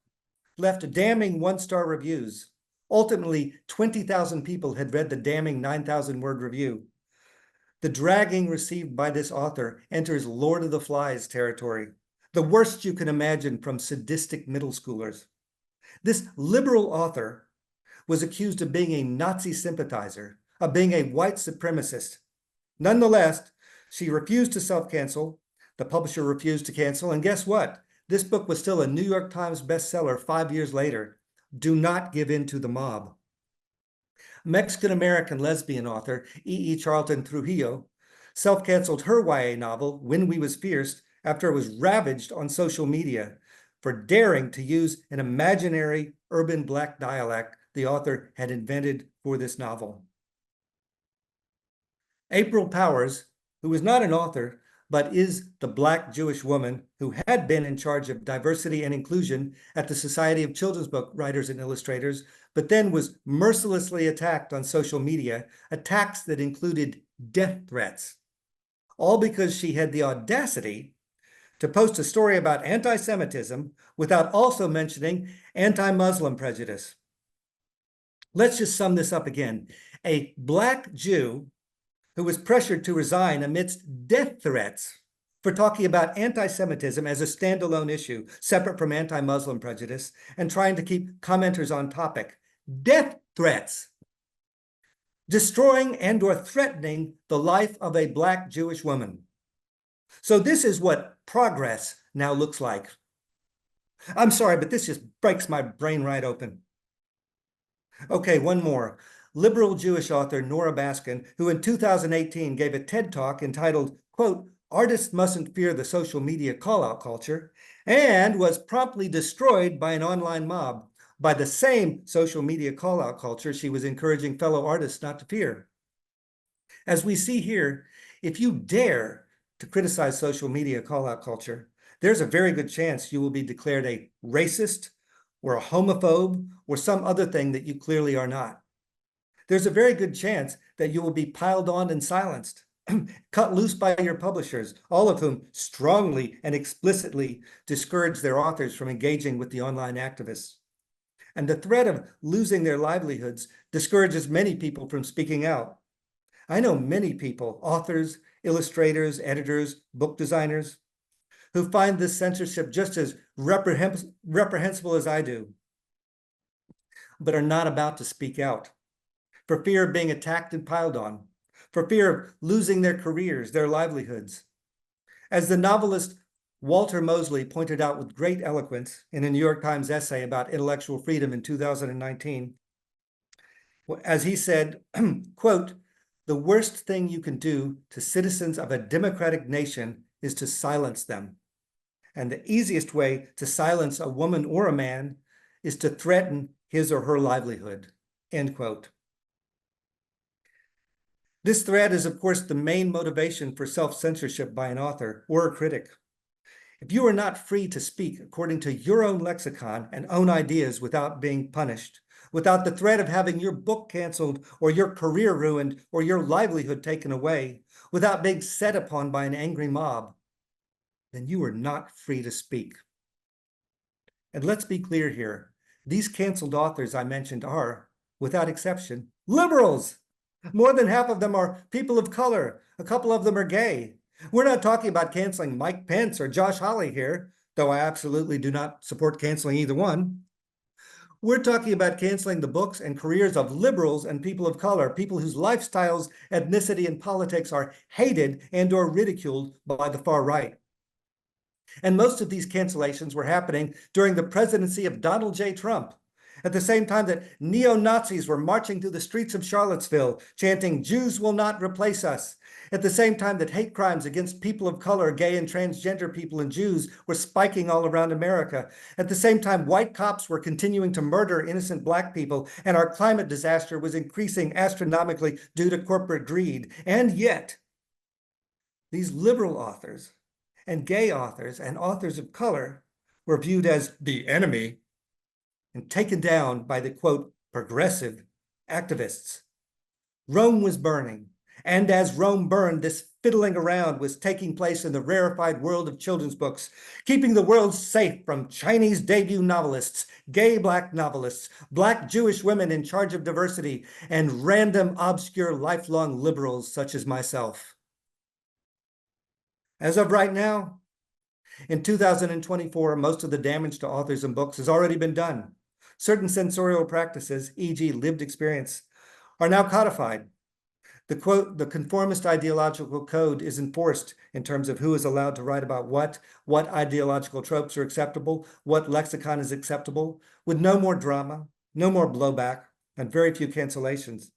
left damning one-star reviews. Ultimately, 20,000 people had read the damning 9,000-word review. The dragging received by this author enters Lord of the Flies territory, the worst you can imagine from sadistic middle schoolers. This liberal author was accused of being a Nazi sympathizer, of being a white supremacist. Nonetheless, she refused to self-cancel, the publisher refused to cancel, and guess what? This book was still a New York Times bestseller 5 years later. Do not give in to the mob. Mexican-American lesbian author E.E. Charlton Trujillo self-canceled her YA novel, When We Was Fierce, after it was ravaged on social media for daring to use an imaginary urban Black dialect the author had invented for this novel. April Powers, who is not an author, but is the Black Jewish woman who had been in charge of diversity and inclusion at the Society of Children's Book Writers and Illustrators, but then was mercilessly attacked on social media, attacks that included death threats, all because she had the audacity to post a story about anti-Semitism without also mentioning anti-Muslim prejudice. Let's just sum this up again. A Black Jew who was pressured to resign amidst death threats for talking about anti-Semitism as a standalone issue, separate from anti-Muslim prejudice, and trying to keep commenters on topic. Death threats, destroying and or threatening the life of a Black Jewish woman. So this is what progress now looks like. I'm sorry, but this just breaks my brain right open. Okay, one more. Liberal Jewish author Nora Baskin, who in 2018 gave a TED Talk entitled, quote, "Artists Mustn't Fear the Social Media Call-Out Culture," and was promptly destroyed by an online mob, by the same social media call-out culture she was encouraging fellow artists not to fear. As we see here, if you dare to criticize social media call-out culture, there's a very good chance you will be declared a racist or a homophobe or some other thing that you clearly are not. There's a very good chance that you will be piled on and silenced, cut loose by your publishers, all of whom strongly and explicitly discourage their authors from engaging with the online activists. And the threat of losing their livelihoods discourages many people from speaking out. I know many people, authors, illustrators, editors, book designers, who find this censorship just as reprehensible as I do, but are not about to speak out, for fear of being attacked and piled on, for fear of losing their careers, their livelihoods. As the novelist Walter Mosley pointed out with great eloquence in a New York Times essay about intellectual freedom in 2019, as he said, quote, "The worst thing you can do to citizens of a democratic nation is to silence them. And the easiest way to silence a woman or a man is to threaten his or her livelihood," end quote. This threat is, of course, the main motivation for self-censorship by an author or a critic. If you are not free to speak according to your own lexicon and own ideas without being punished, without the threat of having your book canceled or your career ruined or your livelihood taken away, without being set upon by an angry mob, then you are not free to speak. And let's be clear here. These canceled authors I mentioned are, without exception, liberals. More than half of them are people of color. A couple of them are gay. We're not talking about canceling Mike Pence or Josh Hawley here, though I absolutely do not support canceling either one. We're talking about canceling the books and careers of liberals and people of color, people whose lifestyles, ethnicity, and politics are hated and or ridiculed by the far right. And most of these cancellations were happening during the presidency of Donald J. Trump, at the same time that neo-Nazis were marching through the streets of Charlottesville, chanting, "Jews will not replace us," at the same time that hate crimes against people of color, gay and transgender people, and Jews were spiking all around America, at the same time white cops were continuing to murder innocent Black people, and our climate disaster was increasing astronomically due to corporate greed. And yet, these liberal authors and gay authors and authors of color were viewed as the enemy and taken down by the, quote, progressive activists. Rome was burning, and as Rome burned, this fiddling around was taking place in the rarefied world of children's books, keeping the world safe from Chinese debut novelists, gay Black novelists, Black Jewish women in charge of diversity, and random, obscure, lifelong liberals such as myself. As of right now, in 2024, most of the damage to authors and books has already been done. Certain censorial practices, e.g. lived experience, are now codified. The quote, "the conformist ideological code is enforced in terms of who is allowed to write about what ideological tropes are acceptable, what lexicon is acceptable, with no more drama, no more blowback, and very few cancellations.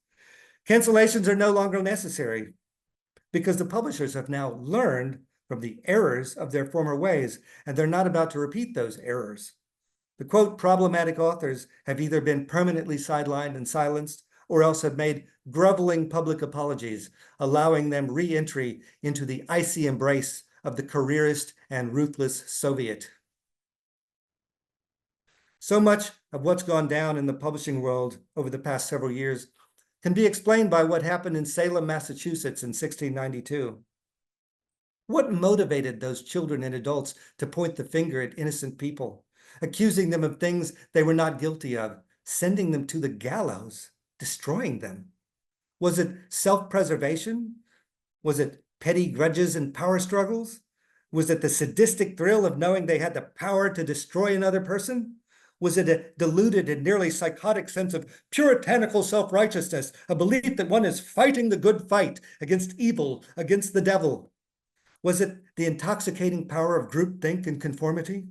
Cancellations are no longer necessary because the publishers have now learned from the errors of their former ways, and they're not about to repeat those errors. The quote, problematic authors have either been permanently sidelined and silenced, or else have made groveling public apologies, allowing them re-entry into the icy embrace of the careerist and ruthless Soviet. So much of what's gone down in the publishing world over the past several years can be explained by what happened in Salem, Massachusetts in 1692. What motivated those children and adults to point the finger at innocent people, accusing them of things they were not guilty of, sending them to the gallows, destroying them? Was it self-preservation? Was it petty grudges and power struggles? Was it the sadistic thrill of knowing they had the power to destroy another person? Was it a deluded and nearly psychotic sense of puritanical self-righteousness, a belief that one is fighting the good fight against evil, against the devil? Was it the intoxicating power of groupthink and conformity?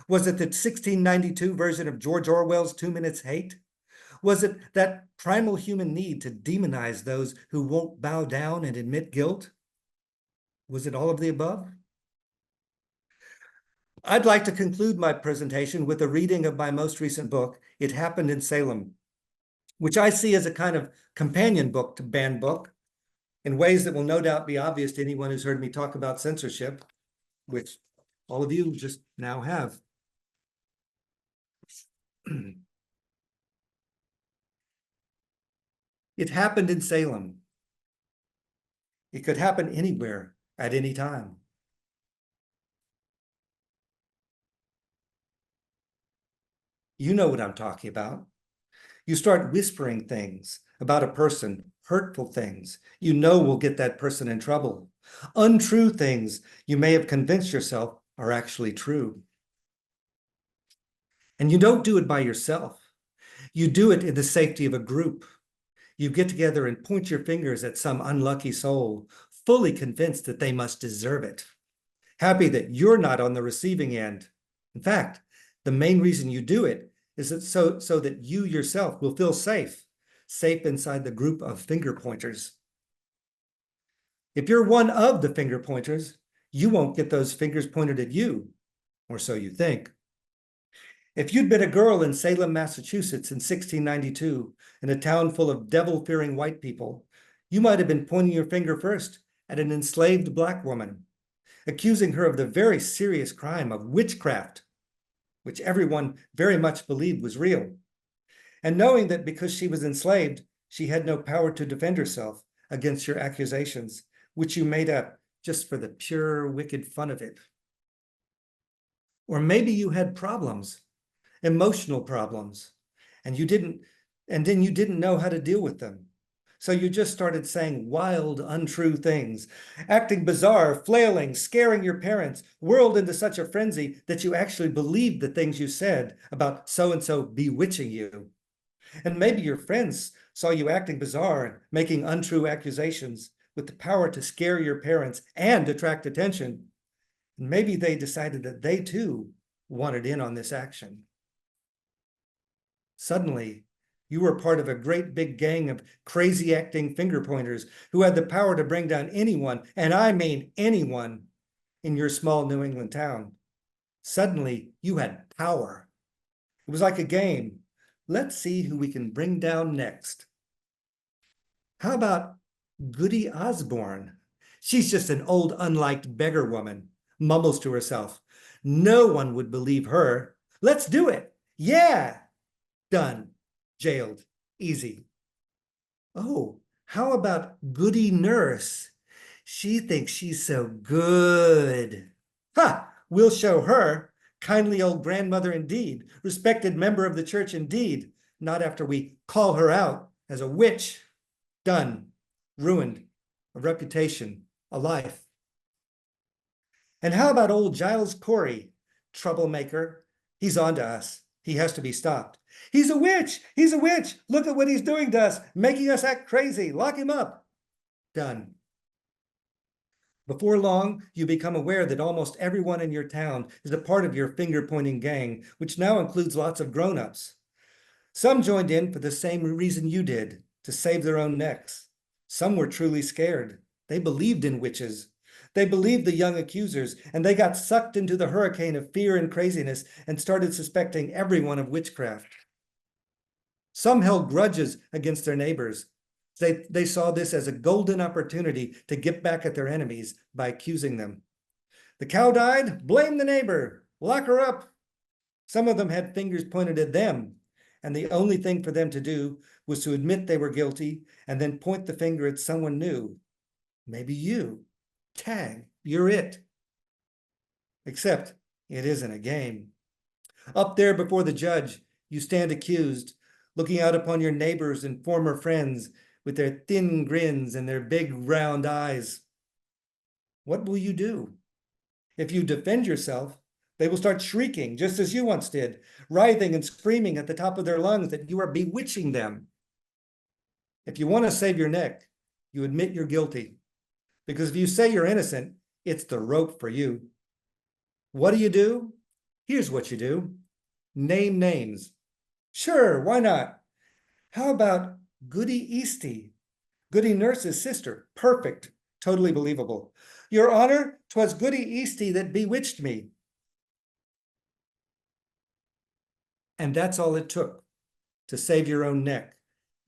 Was it the 1692 version of George Orwell's 2 Minutes Hate? Was it that primal human need to demonize those who won't bow down and admit guilt? Was it all of the above? I'd like to conclude my presentation with a reading of my most recent book, It Happened in Salem, which I see as a kind of companion book to Banned Book, in ways that will no doubt be obvious to anyone who's heard me talk about censorship, which all of you just now have. It happened in Salem. It could happen anywhere at any time. You know what I'm talking about. You start whispering things about a person, hurtful things you know will get that person in trouble, untrue things you may have convinced yourself are actually true. And you don't do it by yourself. You do it in the safety of a group. You get together and point your fingers at some unlucky soul, fully convinced that they must deserve it, happy that you're not on the receiving end. In fact, the main reason you do it is that so that you yourself will feel safe inside the group of finger pointers. If you're one of the finger pointers, you won't get those fingers pointed at you, or so you think. If you'd been a girl in Salem, Massachusetts in 1692, in a town full of devil-fearing white people, you might have been pointing your finger first at an enslaved Black woman, accusing her of the very serious crime of witchcraft, which everyone very much believed was real, and knowing that because she was enslaved, she had no power to defend herself against your accusations, which you made up just for the pure, wicked fun of it. Or maybe you had problems, emotional problems, and then you didn't know how to deal with them. So you just started saying wild, untrue things, acting bizarre, flailing, scaring your parents, whirled into such a frenzy that you actually believed the things you said about so-and-so bewitching you. And maybe your friends saw you acting bizarre and making untrue accusations with the power to scare your parents and attract attention. And maybe they decided that they too wanted in on this action. Suddenly, you were part of a great big gang of crazy acting finger pointers who had the power to bring down anyone, and I mean anyone, in your small New England town. Suddenly, you had power. It was like a game. Let's see who we can bring down next. How about Goody Osborne? She's just an old, unliked beggar woman, mumbles to herself. No one would believe her. Let's do it. Yeah. Done. Jailed. Easy. Oh, how about Goody Nurse? She thinks she's so good. Ha! We'll show her. Kindly old grandmother indeed. Respected member of the church indeed. Not after we call her out as a witch. Done. Ruined. A reputation. A life. And how about old Giles Corey? Troublemaker. He's on to us. He has to be stopped. He's a witch! He's a witch! Look at what he's doing to us, making us act crazy. Lock him up. Done. Before long, you become aware that almost everyone in your town is a part of your finger-pointing gang, which now includes lots of grown-ups. Some joined in for the same reason you did, to save their own necks. Some were truly scared. They believed in witches. They believed the young accusers, and they got sucked into the hurricane of fear and craziness and started suspecting everyone of witchcraft. Some held grudges against their neighbors. They saw this as a golden opportunity to get back at their enemies by accusing them. The cow died, blame the neighbor, lock her up. Some of them had fingers pointed at them, and the only thing for them to do was to admit they were guilty and then point the finger at someone new. Maybe you. Tag, you're it. Except it isn't a game. Up there before the judge, you stand accused, looking out upon your neighbors and former friends with their thin grins and their big round eyes. What will you do? If you defend yourself, they will start shrieking, just as you once did, writhing and screaming at the top of their lungs that you are bewitching them. If you want to save your neck, you admit you're guilty. Because if you say you're innocent, it's the rope for you. What do? Here's what you do. Name names. Sure, why not? How about Goody Eastie? Goody Nurse's sister. Perfect. Totally believable. Your Honor, 'twas Goody Eastie that bewitched me. And that's all it took to save your own neck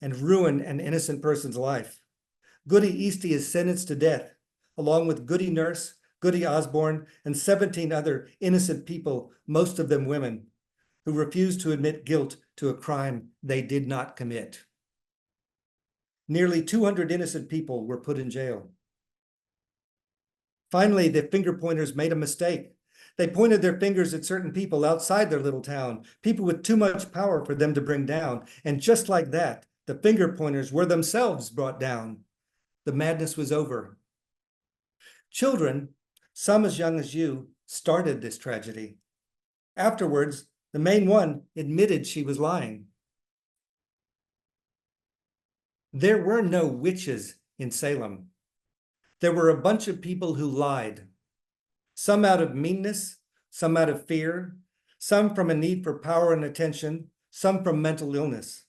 and ruin an innocent person's life. Goody Eastie is sentenced to death, along with Goody Nurse, Goody Osborne, and 17 other innocent people, most of them women, who refused to admit guilt to a crime they did not commit. Nearly 200 innocent people were put in jail. Finally, the finger pointers made a mistake. They pointed their fingers at certain people outside their little town, people with too much power for them to bring down. And just like that, the finger pointers were themselves brought down. The madness was over. Children, some as young as you, started this tragedy. Afterwards, the main one admitted she was lying. There were no witches in Salem. There were a bunch of people who lied, some out of meanness, some out of fear, some from a need for power and attention, some from mental illness.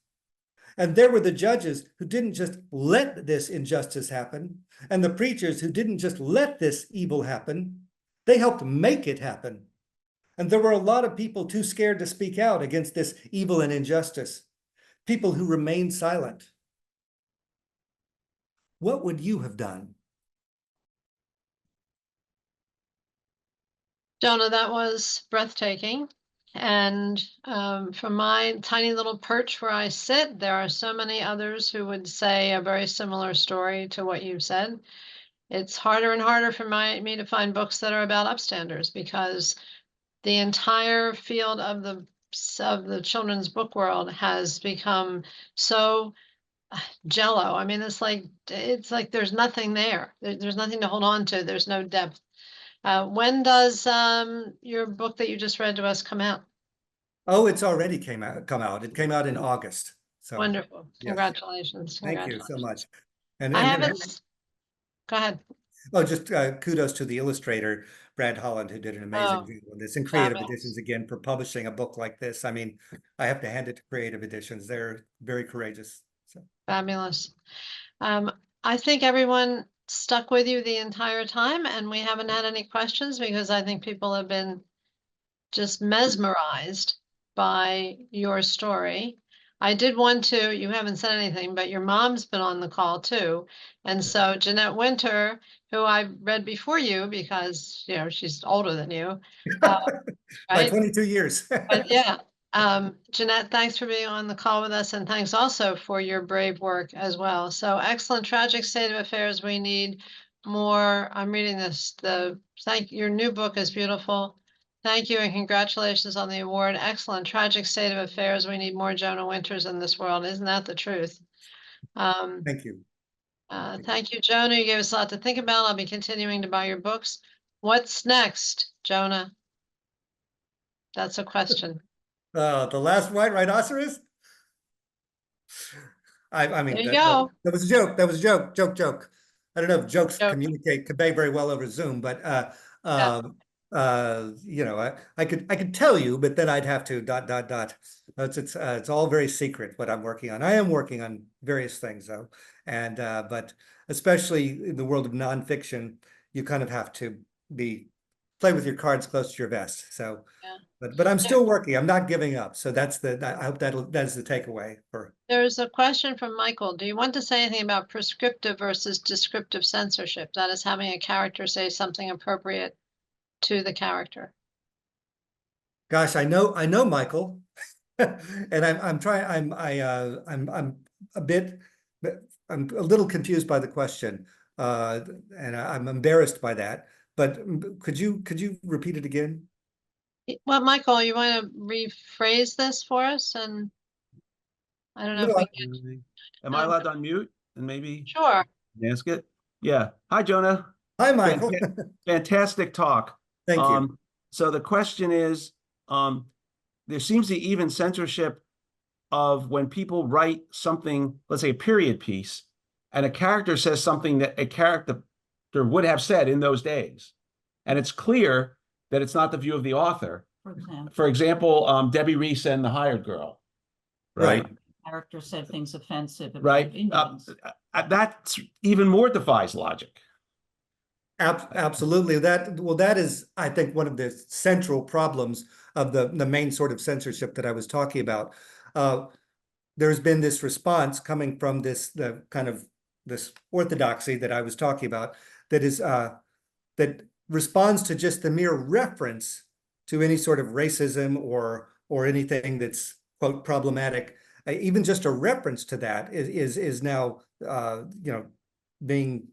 And there were the judges who didn't just let this injustice happen, and the preachers who didn't just let this evil happen, they helped make it happen. And there were a lot of people too scared to speak out against this evil and injustice, people who remained silent. What would you have done? Jonah, that was breathtaking. And from my tiny little perch where I sit, there are so many others who would say a very similar story to what you've said. It's harder and harder for me to find books that are about upstanders, because the entire field of the children's book world has become so jello. I mean, it's like there's nothing there. There's nothing to hold on to. There's no depth. When does your book that you just read to us come out? Oh, it's already come out. It came out in August. So Wonderful. yes. Congratulations. Thank you so much. And I haven't. Go ahead. Oh, just kudos to the illustrator, Brad Holland, who did an amazing job on this, and Creative Editions again for publishing a book like this. I mean, I have to hand it to Creative Editions. They're very courageous. So. Fabulous. I think everyone stuck with you the entire time, and we haven't had any questions because I think people have been just mesmerized by your story. I did want to, you haven't said anything, but your mom's been on the call too. And so Jonah Winter, who I read before you because, you know, she's older than you. By Right? 22 years. But yeah. Jeanette, thanks for being on the call with us, and thanks also for your brave work as well. So excellent, tragic state of affairs. We need more. I'm reading this. Your new book is beautiful. Thank you and congratulations on the award. Excellent, tragic state of affairs. We need more Jonah Winters in this world. Isn't that the truth? Thank you. Thank you, Jonah. You gave us a lot to think about. I'll be continuing to buy your books. What's next, Jonah? That's a question. The last white rhinoceros? I mean, There you go. that was a joke. That was a joke. I don't know if jokes convey very well over Zoom, but you know, I could tell you, but then I'd have to ... It's all very secret what I'm working on. I am working on various things though, and but especially in the world of nonfiction, you kind of have to play with your cards close to your vest. So, Yeah. but I'm still working. I'm not giving up. So I hope that's the takeaway for. There's a question from Michael. Do you want to say anything about prescriptive versus descriptive censorship? That is having a character say something appropriate to the character. Gosh, I know, Michael, and I'm a little confused by the question, and I'm embarrassed by that. But could you repeat it again? Well, Michael, you want to rephrase this for us? And I don't know if we can. Am I allowed to unmute and maybe Sure. ask it? Yeah. Hi, Jonah. Hi, Michael. Fantastic talk. Thank you. So the question is, there seems to be even censorship of when people write something, let's say a period piece, and a character says something that a character would have said in those days. And it's clear that it's not the view of the author. For example, Debbie Reese and The Hired Girl. Right. Character said things offensive about Right. Indians. That even more defies logic. Absolutely. That is, I think, one of the central problems of the main sort of censorship that I was talking about. There's been this response coming from this orthodoxy that I was talking about that responds to just the mere reference to any sort of racism or anything that's, quote, problematic. Even just a reference to that is now being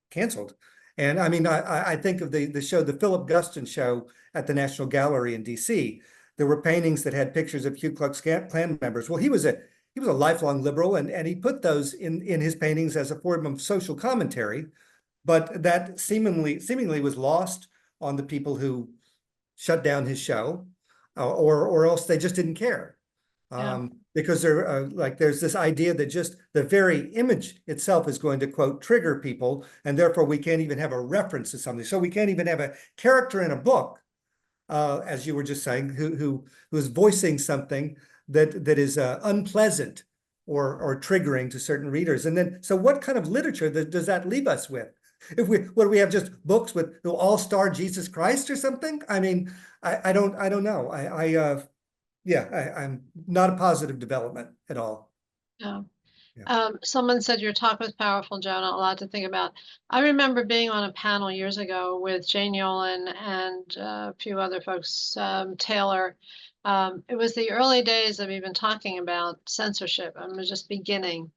canceled. And I mean, I think of the show, the Philip Guston show at the National Gallery in DC. There were paintings that had pictures of Ku Klux Klan members. Well, he was a lifelong liberal, and he put those in his paintings as a form of social commentary. But that seemingly was lost on the people who shut down his show, or else they just didn't care. Because there's this idea that just the very image itself is going to, quote, trigger people, and therefore we can't even have a reference to something. So we can't even have a character in a book, as you were just saying, who is voicing something that is unpleasant or triggering to certain readers. And then, so what kind of literature does that leave us with? If we have just books with the all-star Jesus Christ or something? I mean, I don't know. I'm not a positive development at all. No. Yeah. Someone said your talk was powerful, Jonah, a lot to think about. I remember being on a panel years ago with Jane Yolen and a few other folks, Taylor. It was the early days of even talking about censorship. I was just beginning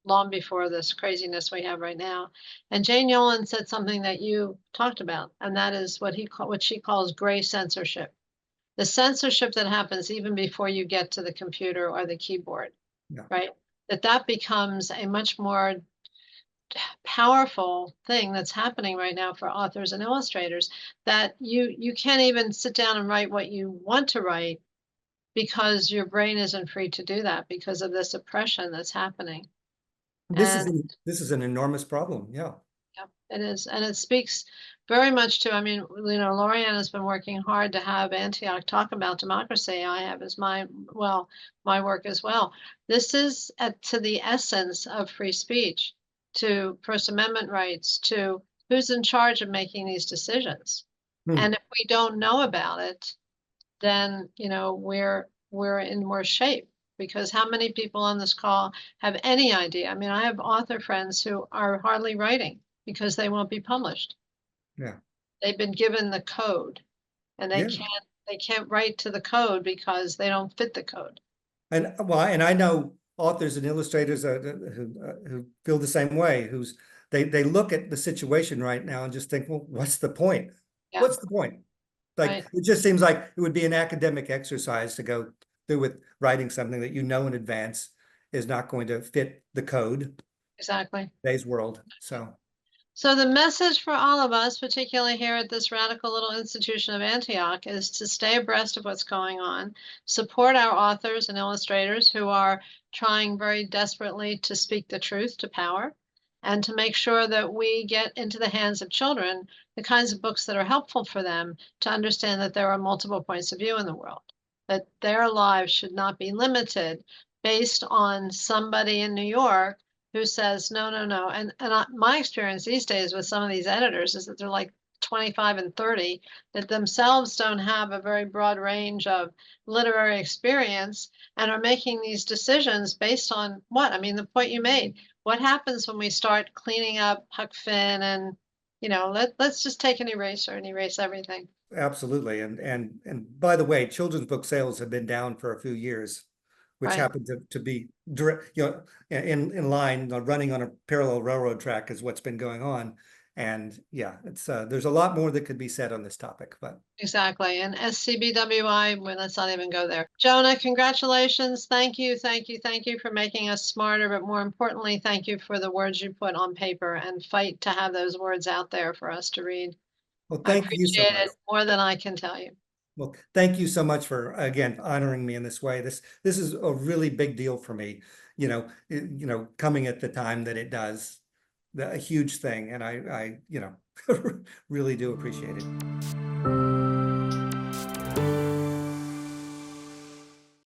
long before this craziness we have right now. And Jane Yolen said something that you talked about, and that is what she calls gray censorship. The censorship that happens even before you get to the computer or the keyboard, right? That becomes a much more powerful thing that's happening right now for authors and illustrators, that you can't even sit down and write what you want to write because your brain isn't free to do that because of this oppression that's happening. This is an enormous problem. Yeah. Yeah, it is. And it speaks very much to, I mean, Lorianne has been working hard to have Antioch talk about democracy. I have as my work as well. This is to the essence of free speech, to First Amendment rights, to who's in charge of making these decisions. And if we don't know about it, then, we're in worse shape. Because how many people on this call have any idea? I mean, I have author friends who are hardly writing because they won't be published. Yeah. They've been given the code and they can't write to the code because they don't fit the code. And I know authors and illustrators who feel the same way, they look at the situation right now and just think, well, what's the point? Yeah. What's the point? Like, It just seems like it would be an academic exercise to go through with writing something that in advance is not going to fit the code. Exactly. Today's world. So the message for all of us, particularly here at this radical little institution of Antioch, is to stay abreast of what's going on, support our authors and illustrators who are trying very desperately to speak the truth to power, and to make sure that we get into the hands of children the kinds of books that are helpful for them to understand that there are multiple points of view in the world, that their lives should not be limited based on somebody in New York who says, no, no, no. My experience these days with some of these editors is that they're like 25 and 30, that themselves don't have a very broad range of literary experience and are making these decisions based on what? I mean, the point you made. What happens when we start cleaning up Huck Finn and, let's just take an eraser and erase everything. Absolutely. And by the way, children's book sales have been down for a few years, which Right. happened to be direct, in line, running on a parallel railroad track is what's been going on. And yeah, it's there's a lot more that could be said on this topic, but Exactly. And SCBWI, well, let's not even go there. Jonah, congratulations. Thank you, thank you, thank you for making us smarter, but more importantly, thank you for the words you put on paper and fight to have those words out there for us to read. well, I thank you so appreciate much. it more than I can tell you. Well, thank you so much for, again, honoring me in this way. This is a really big deal for me, coming at the time that it does, a huge thing. And I really do appreciate it.